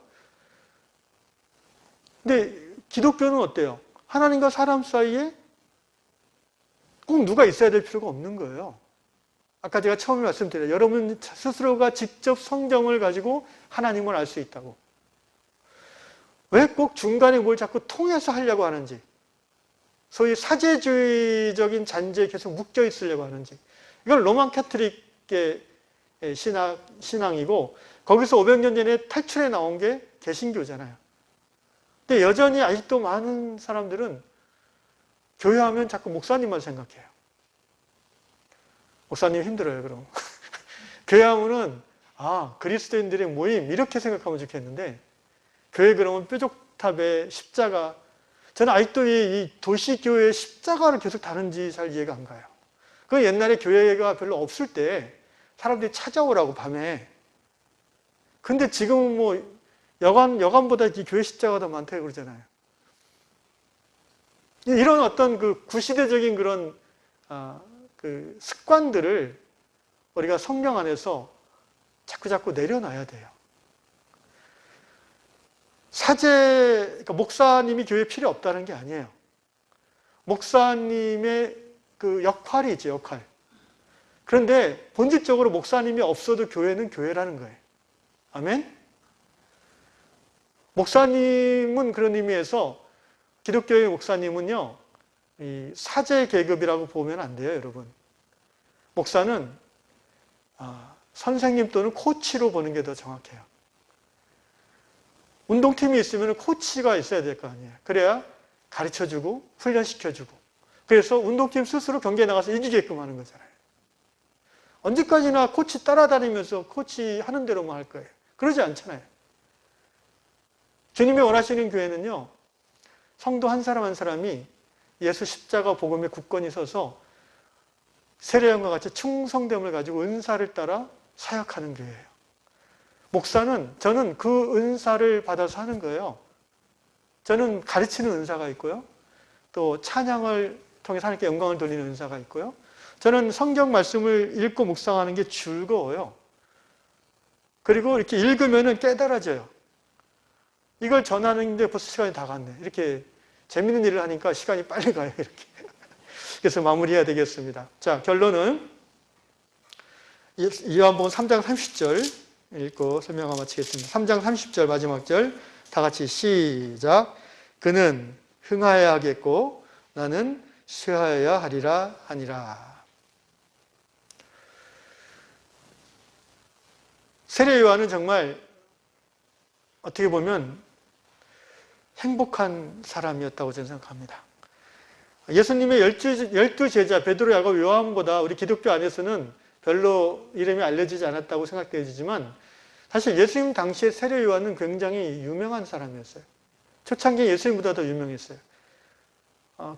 Speaker 1: 근데 기독교는 어때요? 하나님과 사람 사이에 꼭 누가 있어야 될 필요가 없는 거예요. 아까 제가 처음에 말씀드렸죠. 여러분 스스로가 직접 성경을 가지고 하나님을 알 수 있다고. 왜 꼭 중간에 뭘 자꾸 통해서 하려고 하는지, 소위 사제주의적인 잔재에 계속 묶여 있으려고 하는지. 이건 로만 캐토릭의 신앙이고 거기서 500년 전에 탈출해 나온 게 개신교잖아요. 근데 여전히 아직도 많은 사람들은 교회하면 자꾸 목사님만 생각해요. 목사님 힘들어요, 그럼. 교회하면은 그리스도인들의 모임 이렇게 생각하면 좋겠는데 교회 그러면 뾰족탑에 십자가, 저는 아직도 이 도시교회의 십자가를 계속 다는지 잘 이해가 안 가요. 그 옛날에 교회가 별로 없을 때 사람들이 찾아오라고 밤에. 근데 지금은 뭐 여관보다 이 교회 십자가가 더 많다고 그러잖아요. 이런 어떤 그 구시대적인 그런 그 습관들을 우리가 성경 안에서 자꾸 내려놔야 돼요. 그러니까 목사님이 교회에 필요 없다는 게 아니에요. 목사님의 그 역할이죠, 역할. 그런데 본질적으로 목사님이 없어도 교회는 교회라는 거예요. 아멘? 목사님은 그런 의미에서 기독교의 목사님은요, 이 사제 계급이라고 보면 안 돼요, 여러분. 목사는 선생님 또는 코치로 보는 게 더 정확해요. 운동팀이 있으면 코치가 있어야 될 거 아니에요. 그래야 가르쳐주고 훈련시켜주고. 그래서 운동팀 스스로 경기에 나가서 이기게끔 하는 거잖아요. 언제까지나 코치 따라다니면서 코치 하는 대로만 할 거예요. 그러지 않잖아요. 주님이 원하시는 교회는요, 성도 한 사람 한 사람이 예수 십자가 복음에 굳건히 서서 세례요한과 같이 충성됨을 가지고 은사를 따라 사역하는 교회예요. 목사는 저는 그 은사를 받아서 하는 거예요. 저는 가르치는 은사가 있고요. 또 찬양을 통해서 하나님께 영광을 돌리는 은사가 있고요. 저는 성경 말씀을 읽고 묵상하는 게 즐거워요. 그리고 이렇게 읽으면 깨달아져요. 이걸 전하는데 벌써 시간이 다 갔네. 이렇게 재밌는 일을 하니까 시간이 빨리 가요. 이렇게. 그래서 마무리해야 되겠습니다. 자, 결론은 요한복음 3장 30절 읽고 설명을 마치겠습니다. 3장 30절 마지막 절 다 같이 시작. 그는 흥하여야 하겠고 나는 쇠하여야 하리라 하니라. 세례 요한은 정말 어떻게 보면 행복한 사람이었다고 저는 생각합니다. 예수님의 12 제자 베드로, 야곱, 요한보다 우리 기독교 안에서는 별로 이름이 알려지지 않았다고 생각되지만 사실 예수님 당시에 세례 요한은 굉장히 유명한 사람이었어요. 초창기에 예수님보다 더 유명했어요.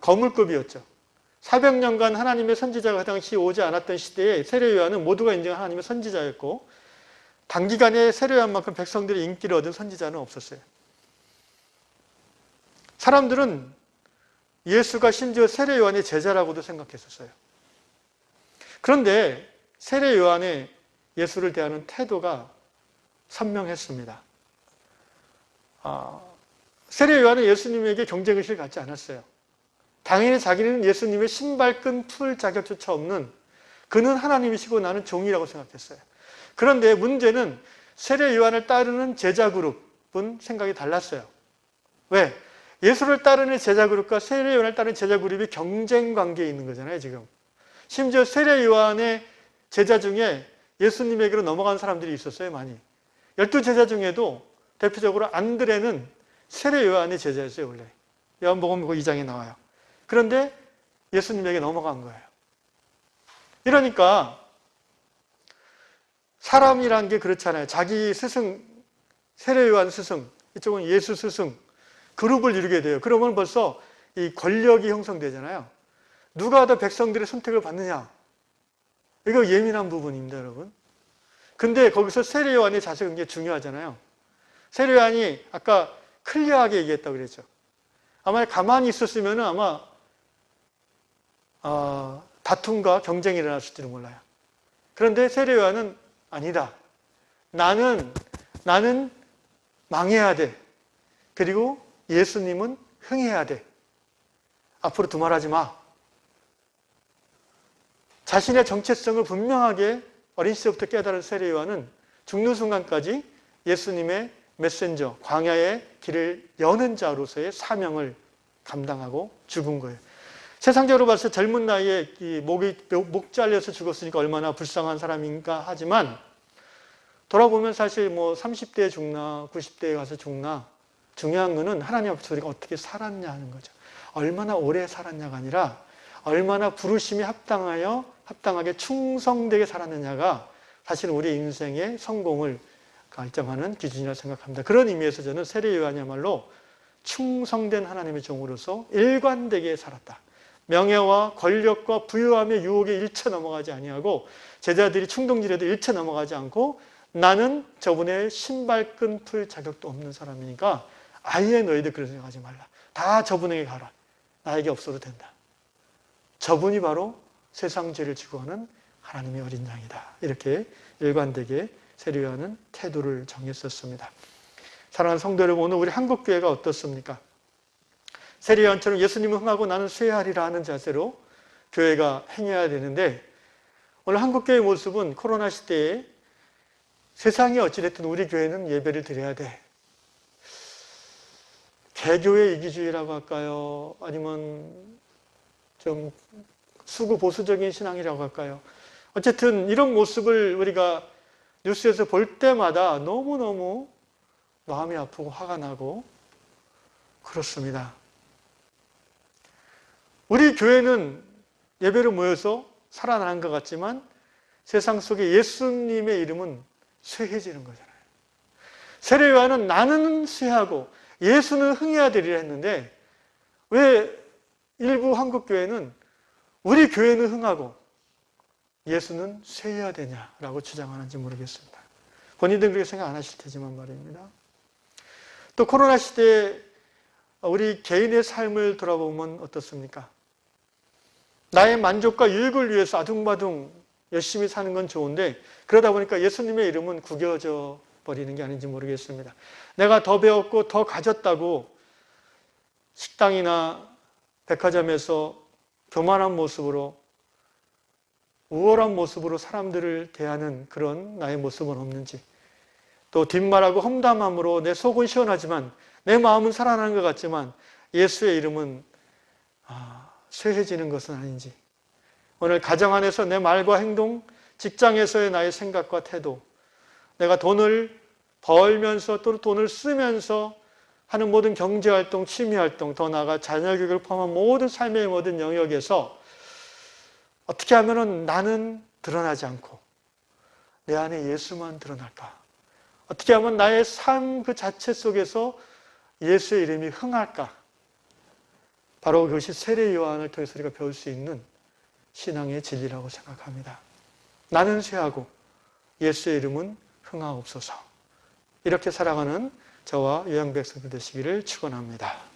Speaker 1: 거물급이었죠. 400년간 하나님의 선지자가 그 당시 오지 않았던 시대에 세례 요한은 모두가 인정한 하나님의 선지자였고 단기간에 세례 요한만큼 백성들의 인기를 얻은 선지자는 없었어요. 사람들은 예수가 심지어 세례 요한의 제자라고도 생각했었어요. 그런데 세례 요한의 예수를 대하는 태도가 선명했습니다. 세례 요한은 예수님에게 경쟁의식을 갖지 않았어요. 당연히 자기는 예수님의 신발끈 풀 자격조차 없는, 그는 하나님이시고 나는 종이라고 생각했어요. 그런데 문제는 세례 요한을 따르는 제자 그룹은 생각이 달랐어요. 왜? 예수를 따르는 제자 그룹과 세례 요한을 따르는 제자 그룹이 경쟁 관계에 있는 거잖아요, 지금. 심지어 세례 요한의 제자 중에 예수님에게로 넘어간 사람들이 있었어요, 많이. 12 제자 중에도 대표적으로 안드레는 세례 요한의 제자였어요, 원래. 요한복음 2장에 나와요. 그런데 예수님에게 넘어간 거예요. 이러니까 사람이란 게 그렇잖아요. 자기 스승, 세례요한 스승, 이쪽은 예수 스승, 그룹을 이루게 돼요. 그러면 벌써 이 권력이 형성되잖아요. 누가 더 백성들의 선택을 받느냐? 이거 예민한 부분입니다, 여러분. 근데 거기서 세례요한의 자세가 굉장히 중요하잖아요. 세례요한이 아까 클리어하게 얘기했다고 그랬죠. 아마 가만히 있었으면 아마 다툼과 경쟁이 일어났을지도 몰라요. 그런데 세례요한은 아니다. 나는 망해야 돼. 그리고 예수님은 흥해야 돼. 앞으로 두말하지 마. 자신의 정체성을 분명하게 어린 시절부터 깨달은 세례요한은 죽는 순간까지 예수님의 메신저, 광야의 길을 여는 자로서의 사명을 감당하고 죽은 거예요. 세상적으로 봤을 때 젊은 나이에 목 잘려서 죽었으니까 얼마나 불쌍한 사람인가 하지만 돌아보면 사실 30대에 죽나 90대에 가서 죽나 중요한 거는 하나님 앞에서 우리가 어떻게 살았냐 하는 거죠. 얼마나 오래 살았냐가 아니라 얼마나 부르심이 합당하게 충성되게 살았느냐가 사실 우리 인생의 성공을 결정하는 기준이라고 생각합니다. 그런 의미에서 저는 세례요한이야말로 충성된 하나님의 종으로서 일관되게 살았다. 명예와 권력과 부유함의 유혹에 일체 넘어가지 아니하고 제자들이 충동질에도 일체 넘어가지 않고 나는 저분의 신발끈 풀 자격도 없는 사람이니까 아예 너희들 그런 생각하지 말라. 다 저분에게 가라. 나에게 없어도 된다. 저분이 바로 세상 죄를 지고 하는 하나님의 어린 양이다. 이렇게 일관되게 세례요한은 태도를 정했었습니다. 사랑하는 성도 여러분, 오늘 우리 한국교회가 어떻습니까? 세례요한처럼 예수님을 흥하고 나는 쇠하리라 하는 자세로 교회가 행해야 되는데 오늘 한국교회의 모습은 코로나 시대에 세상이 어찌됐든 우리 교회는 예배를 드려야 돼. 개교의 이기주의라고 할까요? 아니면 좀 수구 보수적인 신앙이라고 할까요? 어쨌든 이런 모습을 우리가 뉴스에서 볼 때마다 너무너무 마음이 아프고 화가 나고 그렇습니다. 우리 교회는 예배를 모여서 살아나는 것 같지만 세상 속에 예수님의 이름은 쇠해지는 거잖아요. 세례요한은 나는 쇠하고 예수는 흥해야 되리라 했는데 왜 일부 한국교회는 우리 교회는 흥하고 예수는 쇠해야 되냐라고 주장하는지 모르겠습니다. 본인들은 그렇게 생각 안 하실 테지만 말입니다. 또 코로나 시대에 우리 개인의 삶을 돌아보면 어떻습니까? 나의 만족과 유익을 위해서 아둥바둥 열심히 사는 건 좋은데 그러다 보니까 예수님의 이름은 구겨져 버리는 게 아닌지 모르겠습니다. 내가 더 배웠고 더 가졌다고 식당이나 백화점에서 교만한 모습으로 우월한 모습으로 사람들을 대하는 그런 나의 모습은 없는지 또 뒷말하고 험담함으로 내 속은 시원하지만 내 마음은 살아나는 것 같지만 예수의 이름은 쇠해지는 것은 아닌지 오늘 가정 안에서 내 말과 행동, 직장에서의 나의 생각과 태도 내가 돈을 벌면서 또 돈을 쓰면서 하는 모든 경제활동, 취미활동, 더 나아가 자녀교육을 포함한 모든 삶의 모든 영역에서 어떻게 하면 나는 드러나지 않고 내 안에 예수만 드러날까? 어떻게 하면 나의 삶 그 자체 속에서 예수의 이름이 흥할까? 바로 그것이 세례요한을 통해서 우리가 배울 수 있는 신앙의 진리라고 생각합니다. 나는 쇠하고 예수의 이름은 흥하옵소서. 이렇게 살아가는 저와 요양 백성들 되시기를 축원합니다.